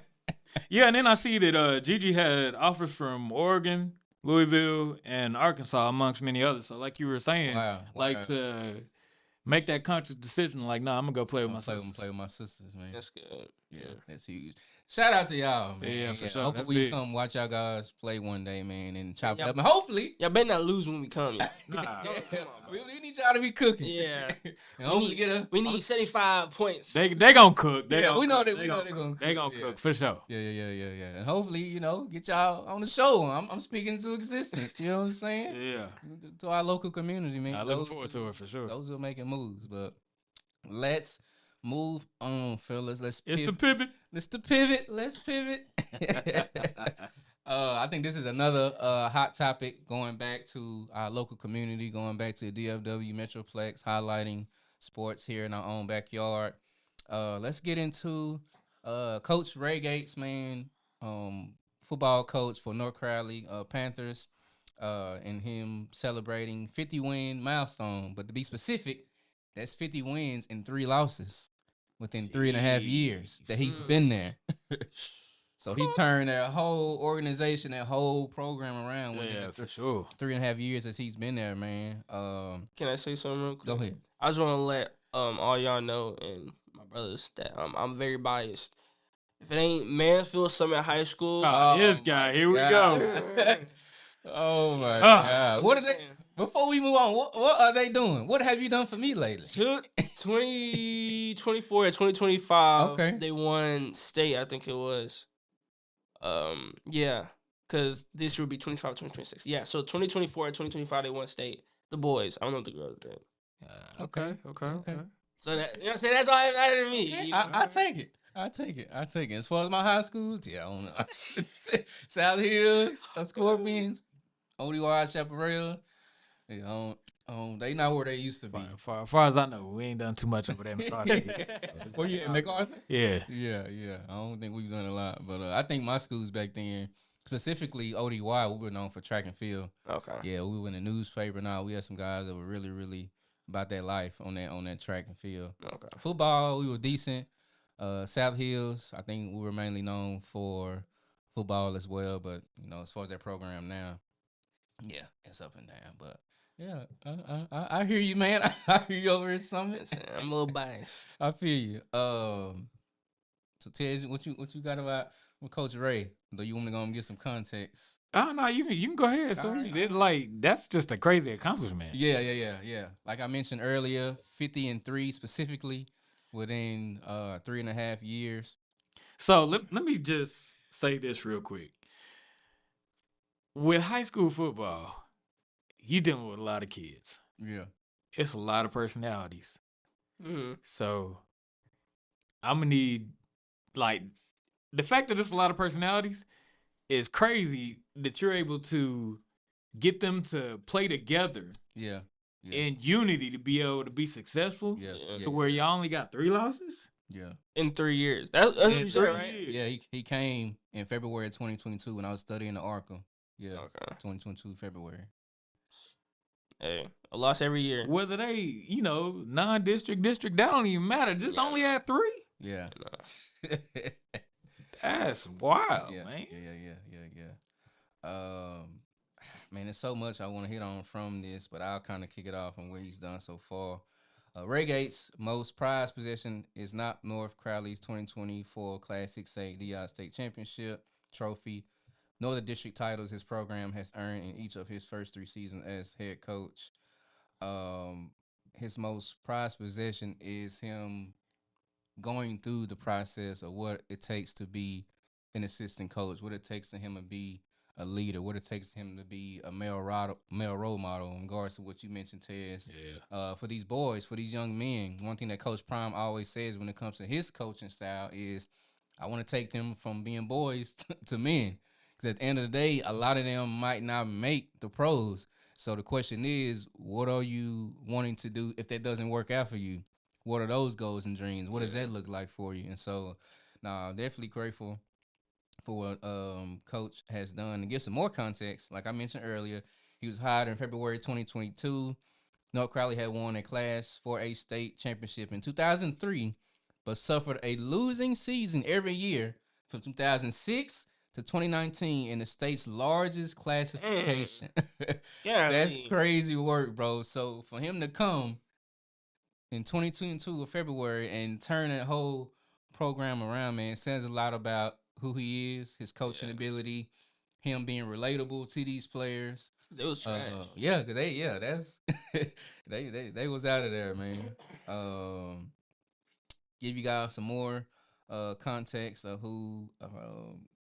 Speaker 6: Yeah, and then I see that Gigi had offers from Oregon, Louisville, and Arkansas, amongst many others. So, like you were saying, to make that conscious decision, like, nah, I'm gonna go play with my sisters.
Speaker 5: Play with my sisters, man.
Speaker 2: That's good.
Speaker 5: Yeah, that's huge. Shout out to y'all, man.
Speaker 6: Yeah, for sure.
Speaker 5: Hopefully we come watch y'all guys play one day, man, and chop it up. And hopefully
Speaker 2: y'all better not lose when we come.
Speaker 6: Nah.
Speaker 2: Come on,
Speaker 5: we need y'all to be cooking.
Speaker 2: Yeah.
Speaker 5: And hopefully
Speaker 2: we need 75 points.
Speaker 6: They gonna cook.
Speaker 5: We know they're gonna cook.
Speaker 6: They gonna cook for sure.
Speaker 5: Yeah. And hopefully, you know, get y'all on the show. I'm speaking to existence. You know what I'm saying?
Speaker 6: Yeah.
Speaker 5: To our local community, man.
Speaker 6: I look forward to it for sure.
Speaker 5: Those who are making moves, but let's move on, fellas. Let's
Speaker 6: the pivot.
Speaker 5: Let's pivot. I think this is another hot topic going back to our local community, going back to DFW Metroplex, highlighting sports here in our own backyard. Let's get into Coach Ray Gates, man, football coach for North Crowley Panthers, and him celebrating 50-win milestone. But to be specific, that's 50 wins and 3 losses within 3.5 years that he's been there. So he turned that whole organization, that whole program around within
Speaker 6: for sure
Speaker 5: 3.5 years as he's been there, man.
Speaker 2: Can I say something real quick?
Speaker 5: Go ahead.
Speaker 2: I just want to let all y'all know and my brothers that I'm very biased. If it ain't Mansfield Summit High School,
Speaker 6: this guy, here we go.
Speaker 5: Oh my God! What is it? Before we move on, what are they doing? What have you done for me lately?
Speaker 2: 2024 and 2025,
Speaker 5: okay,
Speaker 2: they won state, I think it was. Yeah, because this year would be 25, 2026. Yeah, so 2024 and 2025, they won state. The boys. I don't know if the girls did.
Speaker 6: Okay.
Speaker 2: So that, you know what I'm saying? That's all that matters to me. You know?
Speaker 5: I take it. I take it. As far as my high schools, yeah, I don't know. South Hills, Scorpions, ODY, Chaparral. Yeah, they not where they used to be.
Speaker 6: Far as I know, we ain't done too much over there.
Speaker 5: Were you in MacArthur?
Speaker 6: Yeah.
Speaker 5: I don't think we've done a lot, but I think my schools back then, specifically ODY, we were known for track and field.
Speaker 2: Okay.
Speaker 5: Yeah, we were in the newspaper. Now we had some guys that were really, really about that life on that track and field.
Speaker 2: Okay.
Speaker 5: Football, we were decent. South Hills, I think we were mainly known for football as well, but you know, as far as that program now, yeah, it's up and down. But yeah, I hear you, man. I hear you over at Summit.
Speaker 2: I'm a little biased.
Speaker 5: I feel you. So Tej, what you got about with Coach Ray? Do you want to go and get some context?
Speaker 6: Oh no, you can go ahead. So right. That's just a crazy accomplishment.
Speaker 5: Yeah. Like I mentioned earlier, 50-3 specifically within 3.5 years.
Speaker 6: So let me just say this real quick. with high school football, you dealing with a lot of kids.
Speaker 5: Yeah.
Speaker 6: It's a lot of personalities.
Speaker 2: Mm-hmm.
Speaker 6: So I'm gonna need like the fact that there's a lot of personalities is crazy that you're able to get them to play together.
Speaker 5: Yeah.
Speaker 6: In unity to be able to be successful.
Speaker 5: Yeah.
Speaker 6: To where y'all only got 3 losses.
Speaker 5: Yeah.
Speaker 2: In 3 years. That's what you said, right?
Speaker 6: Years.
Speaker 5: Yeah, he came in February of 2022 when I was studying the Oracle. Yeah.
Speaker 2: Okay.
Speaker 5: 2022 February.
Speaker 2: Hey, a loss every year.
Speaker 6: Whether they, non-district, district, that don't even matter. Just only had 3.
Speaker 5: Yeah.
Speaker 6: That's wild, man.
Speaker 5: Yeah. Man, there's so much I want to hit on from this, but I'll kind of kick it off on what he's done so far. Ray Gates' most prized possession is not North Crowley's 2024 Class 6A DI State Championship trophy, nor the district titles his program has earned in each of his first 3 seasons as head coach. His most prized possession is him going through the process of what it takes to be an assistant coach, what it takes to him to be a leader, what it takes him to be a male role model in regards to what you mentioned, Tez.
Speaker 6: Yeah.
Speaker 5: For these boys, for these young men, one thing that Coach Prime always says when it comes to his coaching style is, I want to take them from being boys to men. Because at the end of the day, a lot of them might not make the pros. So the question is, what are you wanting to do if that doesn't work out for you? What are those goals and dreams? What does that look like for you? And so, definitely grateful for what Coach has done. To give some more context, like I mentioned earlier, he was hired in February 2022. North Crowley had won a Class 4A state championship in 2003, but suffered a losing season every year from 2006 to 2019 in the state's largest classification. That's crazy work, bro. So for him to come in 2022 of February and turn that whole program around, man, says a lot about who he is, his coaching ability, him being relatable to these players.
Speaker 2: It was trash.
Speaker 5: Because that's they was out of there, man. Give you guys some more context of who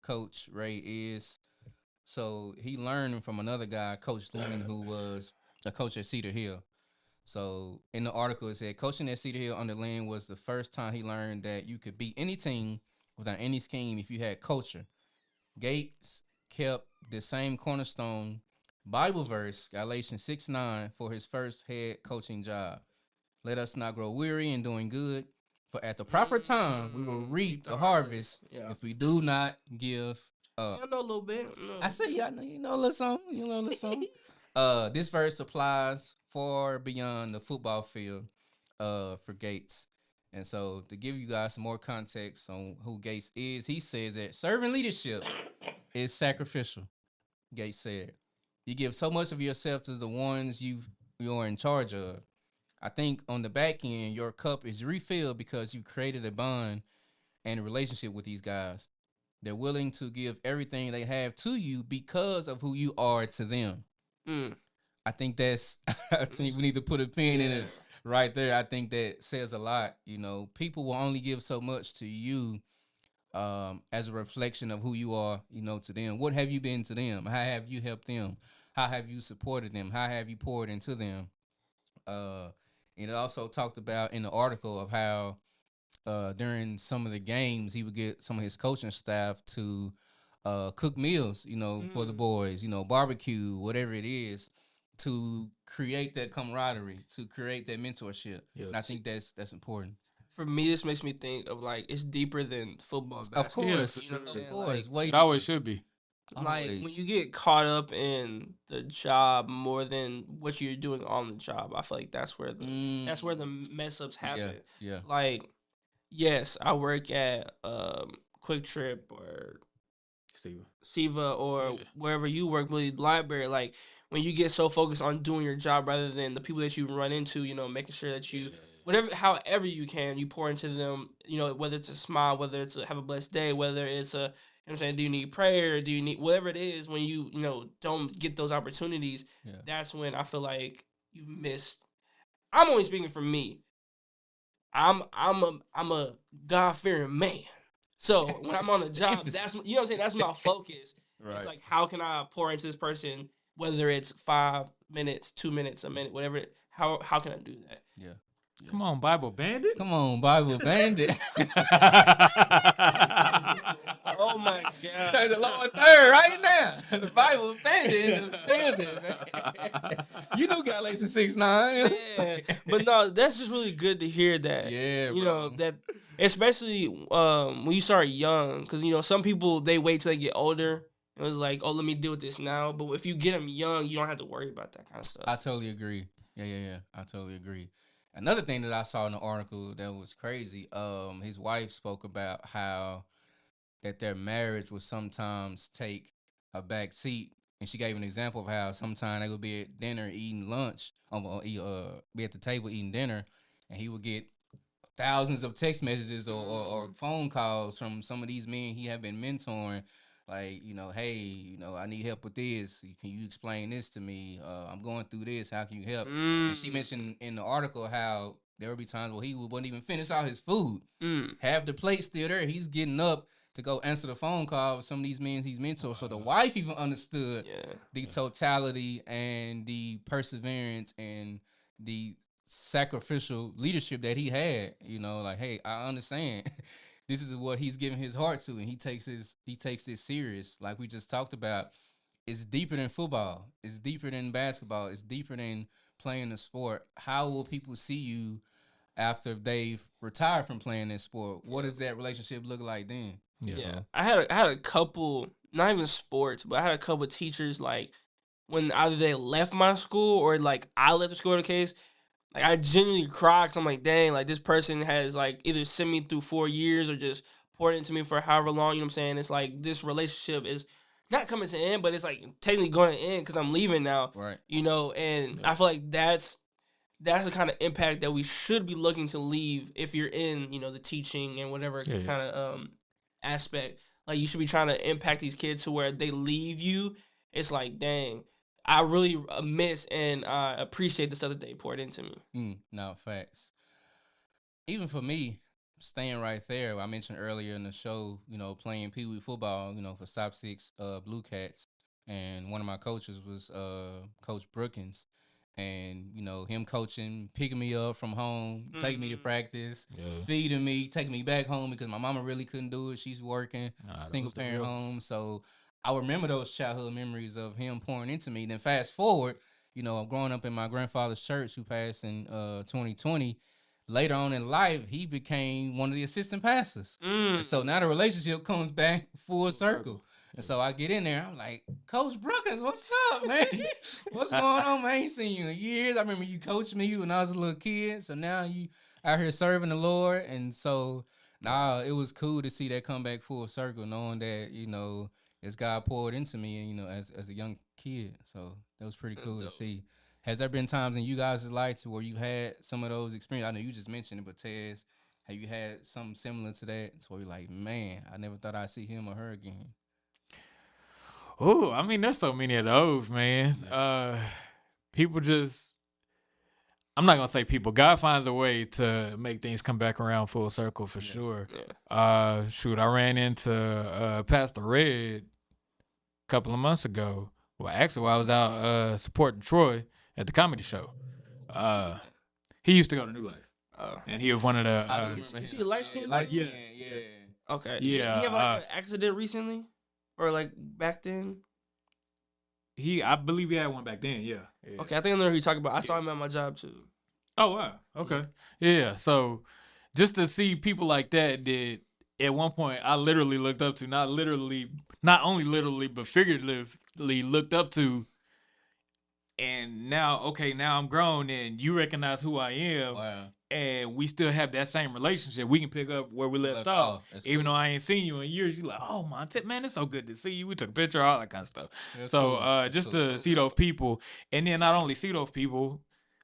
Speaker 5: Coach Ray is. So he learned from another guy, Coach Lynn, who was a coach at Cedar Hill. So in the article, it said, coaching at Cedar Hill under Lynn was the first time he learned that you could beat any team without any scheme if you had culture. Gates kept the same cornerstone Bible verse, Galatians 6:9, for his first head coaching job. Let us not grow weary in doing good, for at the proper time we will reap the harvest if we do not give up.
Speaker 2: I know a little bit.
Speaker 5: I say, I know you know a little something. You know a little something. This verse applies far beyond the football field for Gates. And so to give you guys some more context on who Gates is, he says that serving leadership is sacrificial. Gates said, you give so much of yourself to the ones you're in charge of. I think on the back end, your cup is refilled because you created a bond and a relationship with these guys. They're willing to give everything they have to you because of who you are to them. I think I think we need to put a pin in it right there. I think that says a lot. People will only give so much to you as a reflection of who you are, to them. What have you been to them? How have you helped them? How have you supported them? How have you poured into them? And it also talked about in the article of how during some of the games, he would get some of his coaching staff to cook meals, for the boys, barbecue, whatever it is, to create that camaraderie, to create that mentorship.
Speaker 6: Yes.
Speaker 5: And I think that's important.
Speaker 2: For me, this makes me think of it's deeper than football.
Speaker 5: Of course,
Speaker 6: Yeah,
Speaker 5: of course.
Speaker 6: It always should be.
Speaker 2: When you get caught up in the job more than what you're doing on the job, I feel like that's where the mess ups happen.
Speaker 5: Yeah.
Speaker 2: Yes, I work at Quick Trip or Siva or wherever you work, really library. When you get so focused on doing your job rather than the people that you run into, making sure that you however you can, you pour into them, whether it's a smile, whether it's a have a blessed day, whether it's a, do you need prayer? Do you need whatever it is? When you don't get those opportunities, that's when I feel like you've missed. I'm only speaking for me. I'm a God-fearing man. So when I'm on a job, that's that's my focus.
Speaker 5: Right.
Speaker 2: It's like, how can I pour into this person, whether it's 5 minutes, 2 minutes, a minute, whatever. How can I do that?
Speaker 5: Yeah.
Speaker 6: Come on, Bible Bandit.
Speaker 5: Come on, Bible Bandit.
Speaker 2: Oh my God.
Speaker 5: Turn the lower third right now. The Bible Bandit in the building, man. You know Galatians 6:9.
Speaker 2: Yeah. But no, that's just really good to hear that.
Speaker 5: Yeah,
Speaker 2: you
Speaker 5: bro.
Speaker 2: know, that especially when you start young, because some people, they wait till they get older. It was like, oh, let me deal with this now. But if you get them young, you don't have to worry about that kind of stuff.
Speaker 5: I totally agree. Yeah. I totally agree. Another thing that I saw in the article that was crazy, his wife spoke about how that their marriage would sometimes take a back seat. And she gave an example of how sometimes they would be at dinner eating lunch, be at the table eating dinner, and he would get thousands of text messages or phone calls from some of these men he had been mentoring, like, hey, I need help with this. Can you explain this to me? I'm going through this. How can you help? And she mentioned in the article how there would be times where he wouldn't even finish out his food. Have the plate still there. He's getting up to go answer the phone call with some of these men he's mentored. So the wife even understood the totality and the perseverance and the sacrificial leadership that he had. Like, hey, I understand. This is what he's giving his heart to, and he takes this serious. Like we just talked about, it's deeper than football. It's deeper than basketball. It's deeper than playing the sport. How will people see you after they've retired from playing this sport? What does that relationship look like then?
Speaker 2: Yeah. I had a couple, not even sports, but I had a couple teachers, like, when either they left my school or like I left the school in the case, like, I genuinely cried because I'm like, dang, like, this person has, like, either sent me through 4 years or just poured into me for however long, you know what I'm saying? It's like this relationship is not coming to an end, but it's, like, technically going to end because I'm leaving now.
Speaker 5: Right.
Speaker 2: And I feel like that's the kind of impact that we should be looking to leave if you're in, the teaching and whatever kind of aspect. Like, you should be trying to impact these kids to where they leave you. It's like, dang, I really miss and appreciate the stuff that they poured into me.
Speaker 5: No, facts. Even for me, staying right there, I mentioned earlier in the show, playing Pee Wee football, for Stop 6 Blue Cats. And one of my coaches was Coach Brookins. And, him coaching, picking me up from home, taking me to practice, feeding me, taking me back home because my mama really couldn't do it. She's working, single parent home. So I remember those childhood memories of him pouring into me. Then fast forward, I'm growing up in my grandfather's church, who passed in 2020. Later on in life, he became one of the assistant pastors. And so now the relationship comes back full circle. And so I get in there, I'm like, Coach Brookins, what's up, man? What's going on, man? I ain't seen you in years. I remember you coached me when I was a little kid. So now you out here serving the Lord. And so, it was cool to see that come back full circle, knowing that, as God poured into me, and, as a young kid. So that was pretty cool to see. Has there been times in you guys' life where you had some of those experiences? I know you just mentioned it, but Tez, have you had something similar to that? To where you're like, man, I never thought I'd see him or her again.
Speaker 6: Oh, I mean, there's so many of those, man. People just, I'm not going to say people. God finds a way to make things come back around full circle for sure. Yeah. I ran into Pastor Red a couple of months ago. Well, actually, while I was out supporting Troy at the comedy show. He used to go to New Life. And he was one of the...
Speaker 2: is he a light skin?
Speaker 6: Yes.
Speaker 5: Yeah.
Speaker 2: Okay.
Speaker 6: Yeah.
Speaker 2: Did he have like an accident recently? Or like back then?
Speaker 6: I believe he had one back then, yeah.
Speaker 2: Okay, I think I know who you're talking about. I saw him at my job too.
Speaker 6: Oh, wow. Okay. Yeah. So just to see people like that at one point I literally looked up to, not only literally, but figuratively looked up to. And now I'm grown and you recognize who I am.
Speaker 5: Wow.
Speaker 6: And we still have that same relationship. We can pick up where we left off. Even though I ain't seen you in years, you like, oh, man, it's so good to see you. We took a picture, all that kind of stuff. That's so cool. Just cool. To see those people. And then not only see those people,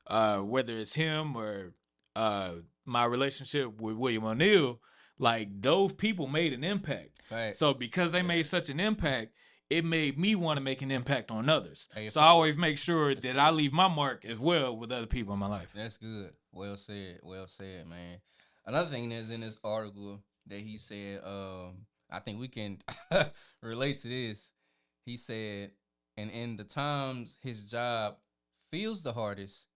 Speaker 6: whether it's him or my relationship with William O'Neal, like those people made an impact.
Speaker 5: Facts.
Speaker 6: So because they made such an impact, it made me want to make an impact on others. So I always make sure that I leave my mark as well with other people in my life.
Speaker 5: That's good. Well said, man. Another thing that's in this article that he said, I think we can relate to this. he said, and in the times his job feels the hardest,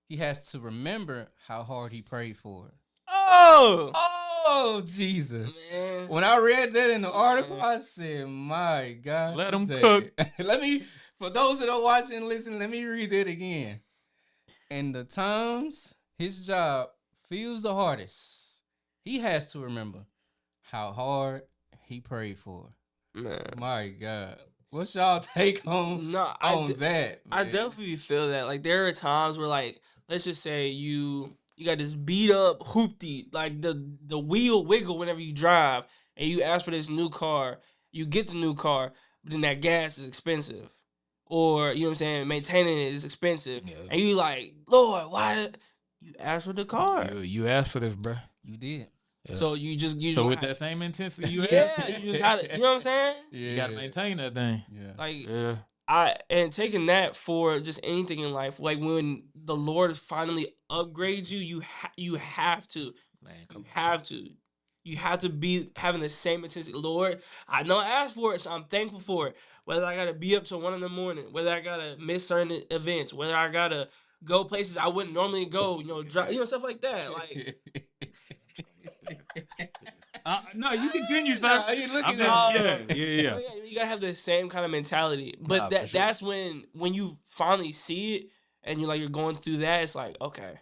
Speaker 5: he has to remember how hard he prayed for it. Oh, Jesus.
Speaker 2: Man.
Speaker 5: When I read that in the article, I said, my God.
Speaker 6: Let him cook.
Speaker 5: For those that are watching and listening, let me read that again. In the times his job feels the hardest, he has to remember how hard he prayed for.
Speaker 2: Man.
Speaker 5: My God. What's y'all take on that?
Speaker 2: I definitely feel that. Like, there are times where, like, let's just say you got this beat up hoopty, like the wheel wiggle whenever you drive, and you ask for this new car, you get the new car, but then that gas is expensive. Or, you know what I'm saying, maintaining it is expensive. Yeah. And you like, Lord, why did you ask for the car?
Speaker 6: You asked for this, bro.
Speaker 5: You did.
Speaker 2: Yeah. So you just
Speaker 6: with that same intensity you
Speaker 2: you just gotta, you know what I'm saying?
Speaker 6: Yeah. You gotta maintain that thing.
Speaker 2: Yeah. Like and taking that for just anything in life, like when the Lord finally upgrades you, you have to. Man, you have to be having the same intensity. Lord, I know I asked for it, so I'm thankful for it. Whether I gotta be up till 1 a.m, whether I gotta miss certain events, whether I gotta go places I wouldn't normally go, stuff like that. Like,
Speaker 6: no, you continue, sir.
Speaker 5: Nah, you looking at
Speaker 6: yeah.
Speaker 2: You gotta have the same kind of mentality. But that's when you finally see it and you're going through that. It's like, okay.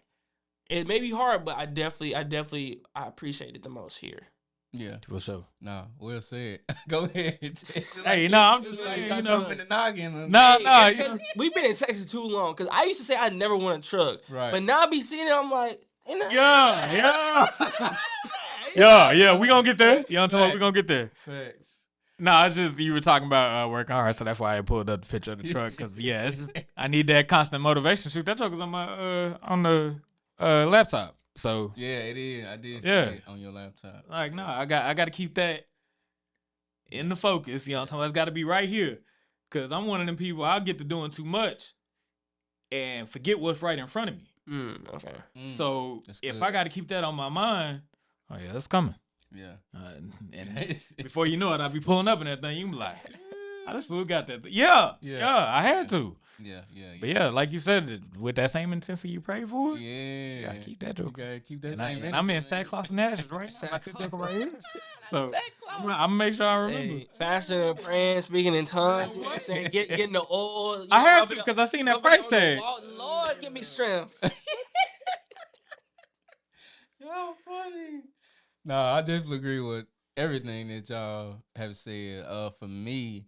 Speaker 2: It may be hard, but I definitely appreciate it the most here.
Speaker 5: Yeah,
Speaker 6: for sure.
Speaker 5: No, well said. Go ahead.
Speaker 6: Hey, I'm just
Speaker 5: like you something in the noggin.
Speaker 6: No.
Speaker 2: We've been in Texas too long. Because I used to say I never want a truck,
Speaker 5: right?
Speaker 2: But now I be seeing it, I'm like,
Speaker 6: yeah. We gonna get there. You know what I'm talking about? We gonna get there.
Speaker 5: Facts.
Speaker 6: No, it's just you were talking about working hard, so that's why I pulled up the picture of the truck. Because it's just I need that constant motivation. Shoot, that truck is on my on the laptop. So
Speaker 5: yeah, it is. I did see it on your laptop.
Speaker 6: Like, no, I got to keep that in the focus. You know what I'm talking about? It's got to be right here. Because I'm one of them people, I'll get to doing too much and forget what's right in front of me.
Speaker 2: Okay.
Speaker 6: So if I got to keep that on my mind, oh yeah, that's coming.
Speaker 5: Yeah.
Speaker 6: And before you know it, I'll be pulling up and that thing. You can be like, I just fool got that. Yeah, I had to.
Speaker 5: Yeah.
Speaker 6: But like you said, with that same intensity you pray for,
Speaker 5: you
Speaker 6: gotta keep that joke.
Speaker 5: You gotta keep that
Speaker 6: same. And I'm in sackcloth and ashes right now. I sit there right here. So I'm gonna make sure I remember.
Speaker 2: Fasting and praying, speaking in tongues. You know what I'm saying? Getting the oil.
Speaker 6: I had to because I seen that price tag.
Speaker 2: Lord, give me strength.
Speaker 5: Y'all funny. No, I definitely agree with everything that y'all have said. For me,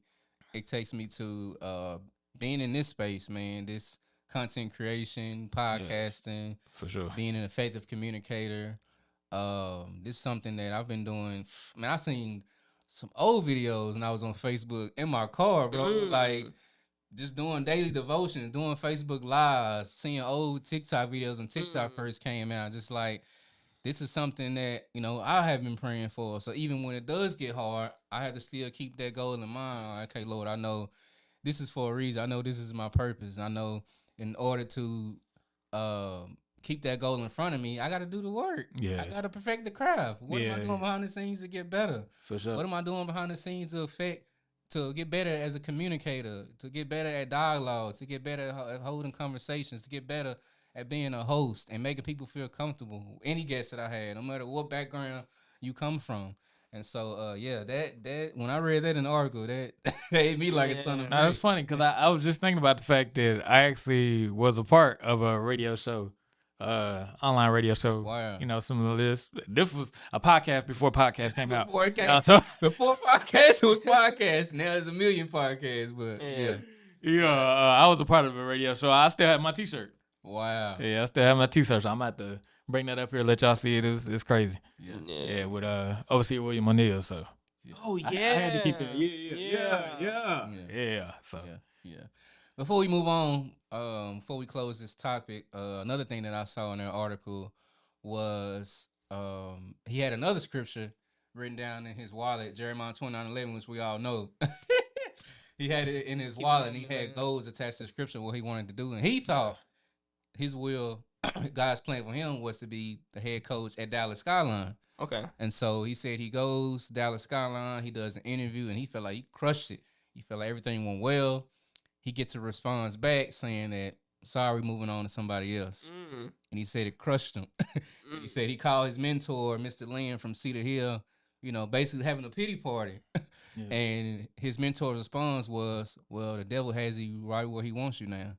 Speaker 5: it takes me to being in this space, man. This content creation, podcasting,
Speaker 6: for sure.
Speaker 5: Being an effective communicator. This is something that I've been doing. Man, I seen some old videos and I was on Facebook in my car, bro. Like just doing daily devotions, doing Facebook Lives, seeing old TikTok videos when TikTok first came out. Just like, this is something that, I have been praying for. So even when it does get hard, I have to still keep that goal in mind. Like, okay, Lord, I know this is for a reason. I know this is my purpose. I know in order to keep that goal in front of me, I got to do the work.
Speaker 6: Yeah.
Speaker 5: I got to perfect the craft. What am I doing behind the scenes to get better?
Speaker 6: For sure.
Speaker 5: What am I doing behind the scenes to get better as a communicator, to get better at dialogue, to get better at holding conversations, to get better at being a host and making people feel comfortable. Any guest that I had, no matter what background you come from. And so, that when I read that in the article, that hit me like a ton of.
Speaker 6: That's funny because I was just thinking about the fact that I actually was a part of a radio show, online radio show.
Speaker 5: Wow.
Speaker 6: Some of this was a podcast before podcast came out.
Speaker 5: Before podcast was podcast. Now there's a million podcasts, but
Speaker 6: I was a part of a radio show. I still have my T-shirt.
Speaker 5: Wow.
Speaker 6: Yeah, I still have my T-shirt. So I'm about to bring that up here, let y'all see it. It's crazy.
Speaker 5: Yeah.
Speaker 6: With Overseer William O'Neal. So.
Speaker 2: Oh yeah.
Speaker 6: I had to keep it. Yeah. So.
Speaker 5: Yeah. Before we move on, before we close this topic, another thing that I saw in that article was he had another scripture written down in his wallet, Jeremiah 29:11, which we all know. He had it in his wallet, and he had goals attached to the scripture what he wanted to do, and he thought his will, God's plan for him was to be the head coach at Dallas Skyline.
Speaker 2: Okay.
Speaker 5: And so he said he goes Dallas Skyline, he does an interview, and he felt like he crushed it. He felt like everything went well. He gets a response back saying that, sorry, moving on to somebody else. And he said it crushed him. He said he called his mentor, Mr. Lynn from Cedar Hill, basically having a pity party. Yeah. And his mentor's response was, well, the devil has you right where he wants you now.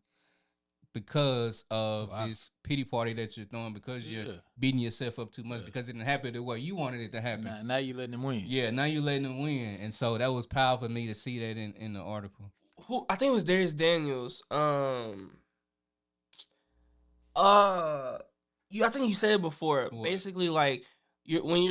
Speaker 5: Because of this pity party that you're throwing, because you're beating yourself up too much, because it didn't happen the way you wanted it to happen.
Speaker 6: Now you're letting him win.
Speaker 5: Yeah, now you're letting him win. And so that was powerful for me to see that in the article.
Speaker 2: I think it was Darius Daniels. I think you said it before. What? Basically, like when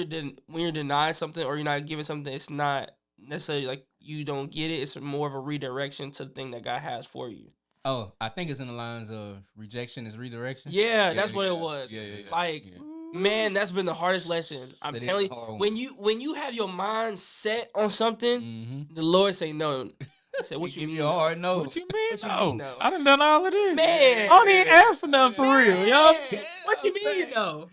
Speaker 2: you're denied something or you're not given something, it's not necessarily like you don't get it. It's more of a redirection to the thing that God has for you.
Speaker 5: Oh, I think it's in the lines of rejection is redirection.
Speaker 2: Yeah, that's what it was. Yeah. Man, that's been the hardest lesson. I'm telling you, when you have your mind set on something, the Lord say no. I said, what you mean?
Speaker 5: Hard no.
Speaker 6: What you mean? No. I done all of this.
Speaker 2: Man.
Speaker 6: I don't even ask for nothing for real, yo.
Speaker 2: What you mean, though?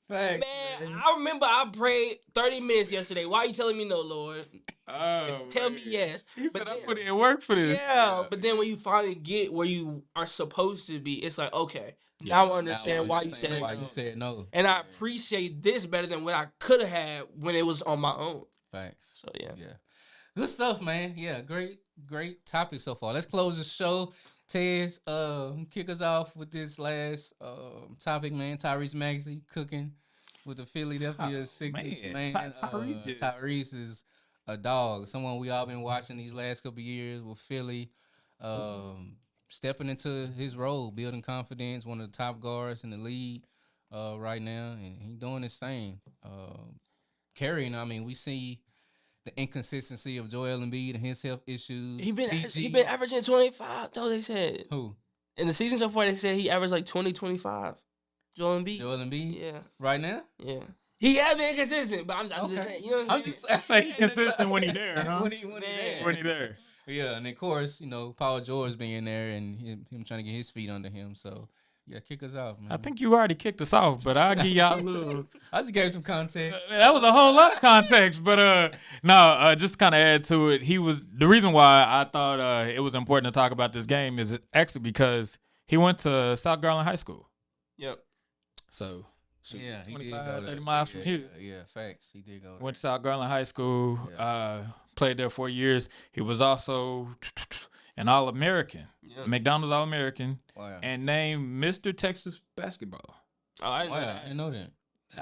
Speaker 5: Facts,
Speaker 2: man, I remember I prayed 30 minutes yesterday. Why are you telling me no, Lord? Tell me yes.
Speaker 6: He said I put in work for this.
Speaker 2: Yeah, but then when you finally get where you are supposed to be, it's like, okay, now I understand why you said no. And I appreciate this better than what I could have had when it was on my own.
Speaker 5: Facts.
Speaker 2: So, yeah.
Speaker 5: Good stuff, man. Yeah, great topic so far. Let's close the show. Tez, kick us off with this last topic, man. Tyrese Maxey cooking with the Philadelphia Sixers, man. Tyrese is a dog. Someone we all been watching these last couple of years with Philly, stepping into his role, building confidence. One of the top guards in the league right now, and he doing his thing. Carrying. I mean, we see the inconsistency of Joel Embiid and his health issues.
Speaker 2: He been averaging 25, though, they said.
Speaker 5: Who?
Speaker 2: In the season so far, they said he averaged like 20, 25. Joel Embiid?
Speaker 5: Yeah. Right now?
Speaker 2: Yeah. He has been inconsistent, but I'm just saying, you know what I'm saying?
Speaker 6: I say he's consistent when he's there, huh?
Speaker 5: When he there. Yeah, and of course, Paul George being there and him trying to get his feet under him, so... Yeah, kick us off, man.
Speaker 6: I think you already kicked us off, but I'll give y'all a little...
Speaker 5: I just gave some context.
Speaker 6: That was a whole lot of context, but just to kind of add to it, the reason why I thought it was important to talk about this game is actually because he went to South Garland High School.
Speaker 2: Yep.
Speaker 6: So,
Speaker 5: yeah, he
Speaker 6: 25,
Speaker 5: did go
Speaker 6: 30 miles from here.
Speaker 5: Yeah, facts. He did go there.
Speaker 6: Went to South Garland High School, played there 4 years. He was also... an All-American, McDonald's All-American, and named Mr. Texas Basketball.
Speaker 2: Oh, I
Speaker 5: didn't know that.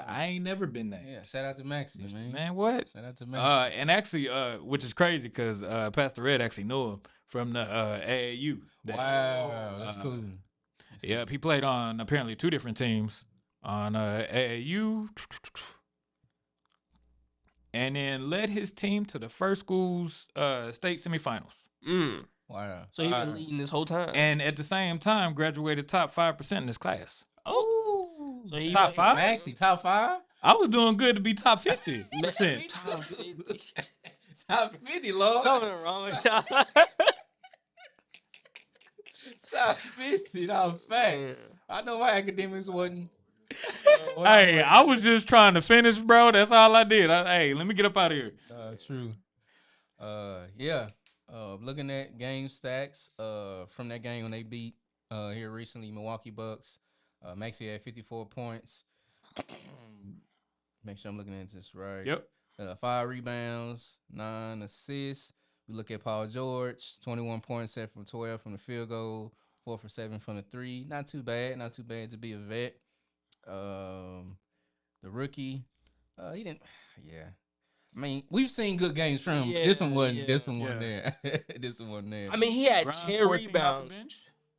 Speaker 6: I ain't never been there.
Speaker 5: Yeah, shout out to Maxey, man.
Speaker 6: Man, what?
Speaker 5: Shout out to Maxey.
Speaker 6: And actually, which is crazy because Pastor Red actually knew him from the AAU.
Speaker 5: Wow, that's cool.
Speaker 6: Yep, he played on apparently 2 different teams on AAU. And then led his team to the first school's state semifinals.
Speaker 5: Wow.
Speaker 2: So he's been leading this whole time.
Speaker 6: And at the same time, graduated top 5% in his class.
Speaker 2: Oh.
Speaker 6: So he top 5?
Speaker 5: Maxey, top 5?
Speaker 6: I was doing good to be top 50%.
Speaker 2: Top 50.
Speaker 5: Top 50, Lord.
Speaker 2: Something wrong with y'all.
Speaker 5: Top 50, no fact. I know my academics wasn't.
Speaker 6: Hey, I was just trying to finish, bro. That's all I did. Hey, let me get up out of here.
Speaker 5: True. Yeah. Looking at game stacks from that game when they beat here recently Milwaukee Bucks. Maxey had 54 points. Make sure I'm looking at this right.
Speaker 6: Yep.
Speaker 5: 5 rebounds, 9 assists. We look at Paul George, 21 points, 7 from 12 from the field goal, 4 for 7 from the 3. Not too bad to be a vet. The rookie, he didn't. Yeah. I mean, we've seen good games from him. This one wasn't there. This one wasn't there.
Speaker 2: I mean, he had 10 rebounds.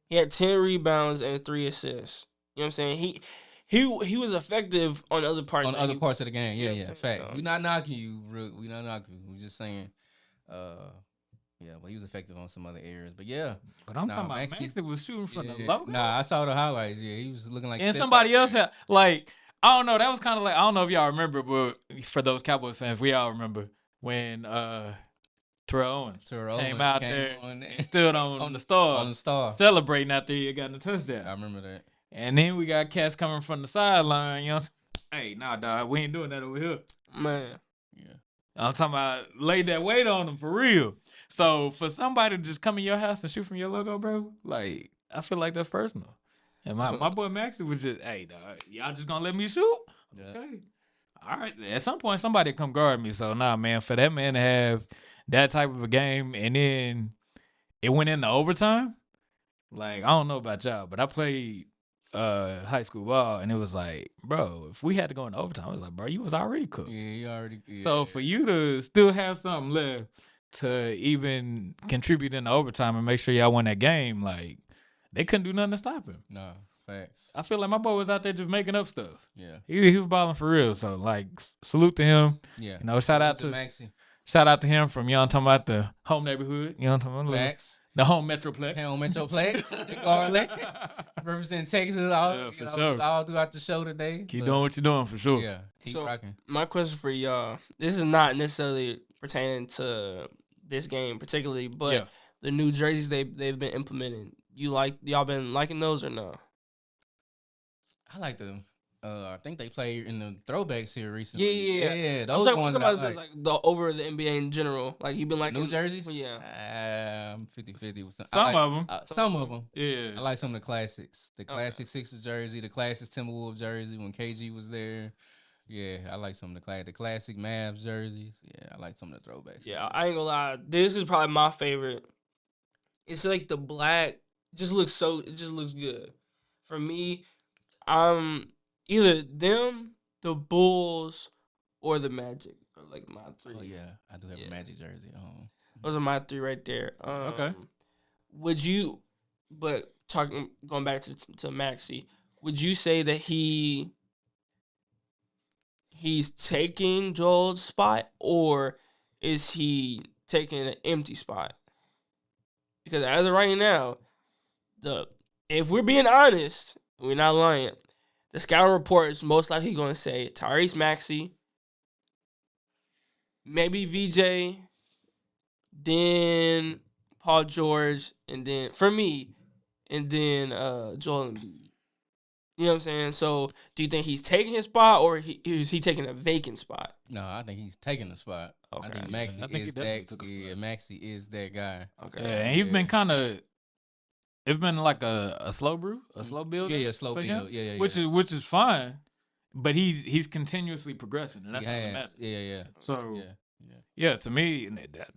Speaker 2: He had 10 rebounds and 3 assists. You know what I'm saying? He was effective on other parts.
Speaker 5: On other parts of the game. Yeah. Fact. We're not knocking you, Rook. We're not knocking you. We're just saying, but he was effective on some other areas. But yeah.
Speaker 6: But I'm talking about Maxey was shooting from the logo.
Speaker 5: Nah, I saw the highlights. Yeah, he was looking like.
Speaker 6: And somebody else had I don't know. That was kind of like, I don't know if y'all remember, but for those Cowboys fans, we all remember when Terrell Owens came out there and stood on the star.
Speaker 5: On the star.
Speaker 6: Celebrating after he got the touchdown.
Speaker 5: I remember that.
Speaker 6: And then we got cats coming from the sideline, Hey, nah, dog, we ain't doing that over here.
Speaker 2: Man.
Speaker 5: Yeah.
Speaker 6: I'm talking about laid that weight on them for real. So for somebody to just come in your house and shoot from your logo, bro, like I feel like that's personal. And my boy Maxey was just, hey, dog, y'all just gonna let me shoot?
Speaker 5: Yeah.
Speaker 6: Okay. All right. At some point, somebody come guard me. So nah, man, for that man to have that type of a game and then it went into overtime, like I don't know about y'all, but I played high school ball and it was like, bro, if we had to go into overtime, I was like, bro, you was already cooked.
Speaker 5: Yeah, you already. Yeah.
Speaker 6: So for you to still have something left to even contribute in the overtime and make sure y'all won that game, like they couldn't do nothing to stop him.
Speaker 5: No, facts.
Speaker 6: I feel like my boy was out there just making up stuff.
Speaker 5: Yeah.
Speaker 6: He was balling for real. So like salute to him.
Speaker 5: Yeah.
Speaker 6: You know, shout out to
Speaker 5: Maxey.
Speaker 6: Shout out to him from, you know, I'm talking about the home neighborhood. You know, I'm talking about
Speaker 5: Facts.
Speaker 6: the home metroplex.
Speaker 5: Home Metroplex. Garland. Represent Texas all,
Speaker 6: sure.
Speaker 5: all throughout the show today.
Speaker 6: Keep doing what you're doing for sure.
Speaker 5: Yeah. Keep rocking.
Speaker 2: My question for y'all, this is not necessarily pertaining to this game particularly, but the new jerseys they've been implementing. Y'all been liking those or no?
Speaker 5: I like them. I think they played in the throwbacks here recently.
Speaker 2: Yeah.
Speaker 5: Those
Speaker 2: I'm
Speaker 5: ones
Speaker 2: talking
Speaker 5: that
Speaker 2: about like the over the NBA in general. Like you've been liking
Speaker 5: new jerseys.
Speaker 2: Yeah.
Speaker 5: I'm 50-50 with some.
Speaker 6: Some of them.
Speaker 5: Some of them.
Speaker 6: Yeah.
Speaker 5: I like some of the classics. The classic Sixers jersey, the classic Timberwolves jersey when KG was there. Yeah, I like some of the classic Mavs jerseys. Yeah, I like some of the throwbacks.
Speaker 2: Yeah, I ain't gonna lie. This is probably my favorite. It's like the black it just looks good. For me, either them, the Bulls, or the Magic are like my three.
Speaker 5: Oh yeah, I do have a Magic jersey at home.
Speaker 2: Those are my three right there.
Speaker 6: Okay.
Speaker 2: Would you? But going back to Maxey, would you say that he's taking Joel's spot, or is he taking an empty spot? Because as of right now, if we're being honest, we're not lying. The scouting report is most likely going to say Tyrese Maxey, maybe VJ, then Paul George, and then for me, and then Joel Embiid. You know what I'm saying? So, do you think he's taking his spot, or is he taking a vacant spot?
Speaker 5: No, I think he's taking the spot.
Speaker 2: Okay.
Speaker 5: I think Maxey is that. Yeah, Maxey is that guy.
Speaker 2: Okay.
Speaker 6: Yeah, and he's been kind of. It's been like a slow brew, a slow build.
Speaker 5: Yeah, slow build. Yeah.
Speaker 6: Which is fine, but he's continuously progressing, and that's what matters.
Speaker 5: Yeah.
Speaker 6: So yeah, to me,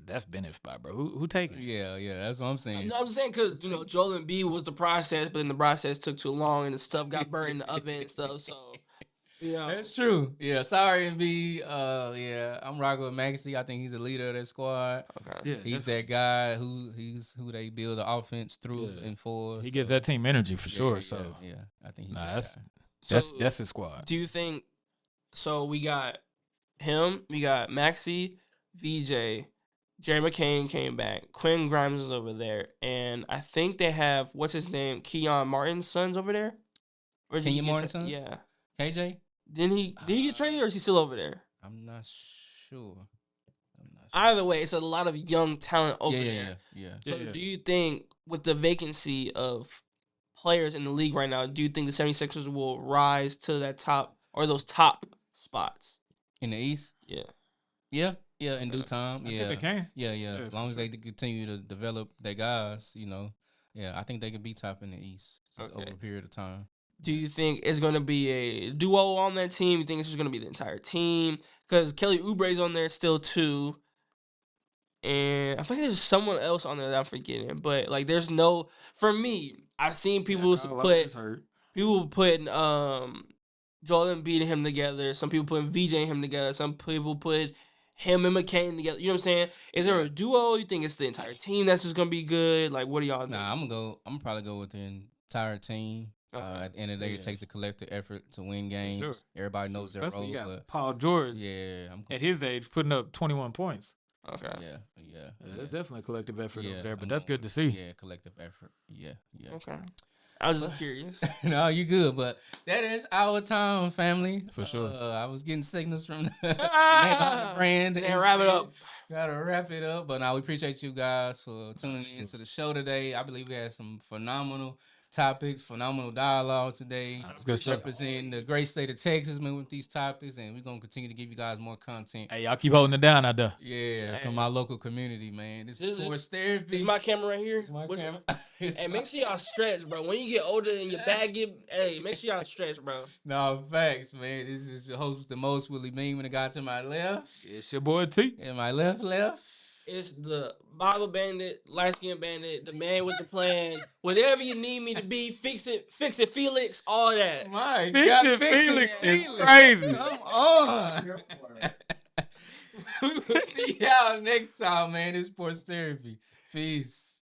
Speaker 6: that's been his spot, bro. Who taking it?
Speaker 5: Yeah, that's what I'm saying.
Speaker 2: I'm saying because Joel Embiid was the process, but then the process took too long, and the stuff got burnt in the oven and stuff. So
Speaker 5: that's true. Yeah, sorry Embiid. Yeah, I'm rocking with Maxey. I think he's the leader of that squad.
Speaker 2: Okay.
Speaker 5: Yeah, he's that guy who they build the offense through and for.
Speaker 6: He gives that team energy for sure. So
Speaker 5: I think
Speaker 6: that's his squad.
Speaker 2: Do you think? So we got him. We got Maxey, VJ, Jerry McCain came back. Quinn Grimes is over there, and I think they have what's his name, Keon Martin's sons over there.
Speaker 5: Keon Martin's son?
Speaker 2: Yeah.
Speaker 5: KJ?
Speaker 2: Did he get traded, or is he still over there?
Speaker 5: I'm not sure.
Speaker 2: Either way, it's a lot of young talent over there.
Speaker 5: Yeah.
Speaker 2: So do you think with the vacancy of players in the league right now, do you think the 76ers will rise to that top or those top spots?
Speaker 5: In the East?
Speaker 2: Yeah.
Speaker 5: Yeah, in due time.
Speaker 6: I think they can.
Speaker 5: Yeah. As long as they continue to develop their guys, I think they can be top in the East over a period of time.
Speaker 2: Do you think it's going to be a duo on that team? You think it's just going to be the entire team? Because Kelly Oubre's on there still too. And I think there's someone else on there that I'm forgetting. But, like, there's no... For me, I've seen people putting Joel Embiid and him together. Some people putting VJ and him together. Some people put him and McCain together. You know what I'm saying? Is there a duo? You think it's the entire team that's just going to be good? Like, what do y'all think?
Speaker 5: Nah, I'm going to probably go with the entire team. At the end of the day, it takes a collective effort to win games. Sure. Everybody knows their role. But
Speaker 6: Paul George,
Speaker 5: I'm cool.
Speaker 6: At his age, putting up 21 points.
Speaker 2: Okay.
Speaker 5: Yeah.
Speaker 6: That's definitely a collective effort over there, but that's good to see.
Speaker 5: Yeah, collective effort. Yeah.
Speaker 2: Okay. I was just curious.
Speaker 5: No, you good, but that is our time, family.
Speaker 6: For sure.
Speaker 5: I was getting signals from the brand.
Speaker 2: And wrap it up.
Speaker 5: Gotta wrap it up. But now we appreciate you guys for tuning in to the show today. I believe we had some phenomenal topics, phenomenal dialogue today.
Speaker 6: That's good stuff.
Speaker 5: Representing the great state of Texas, man, with these topics, and we're gonna continue to give you guys more content.
Speaker 6: Hey, y'all keep holding it down out there.
Speaker 5: Yeah, from my local community, man. This is sports therapy.
Speaker 7: This is my camera right here.
Speaker 5: It's my camera.
Speaker 7: Hey, make sure y'all stretch, bro. When you get older and your back make sure y'all stretch, bro.
Speaker 5: No, facts, man. This is your host with the most, Willie Beam, and the guy to my left.
Speaker 6: It's your boy T.
Speaker 5: And my left.
Speaker 7: It's the Bible Bandit, light skin bandit, the man with the plan. Whatever you need me to be, fix it, Felix, all that.
Speaker 5: My
Speaker 6: Fix
Speaker 5: God,
Speaker 6: it, Felix is
Speaker 5: Felix.
Speaker 6: crazy.
Speaker 5: Come on. We'll see y'all next time, man. It's sports therapy. Peace.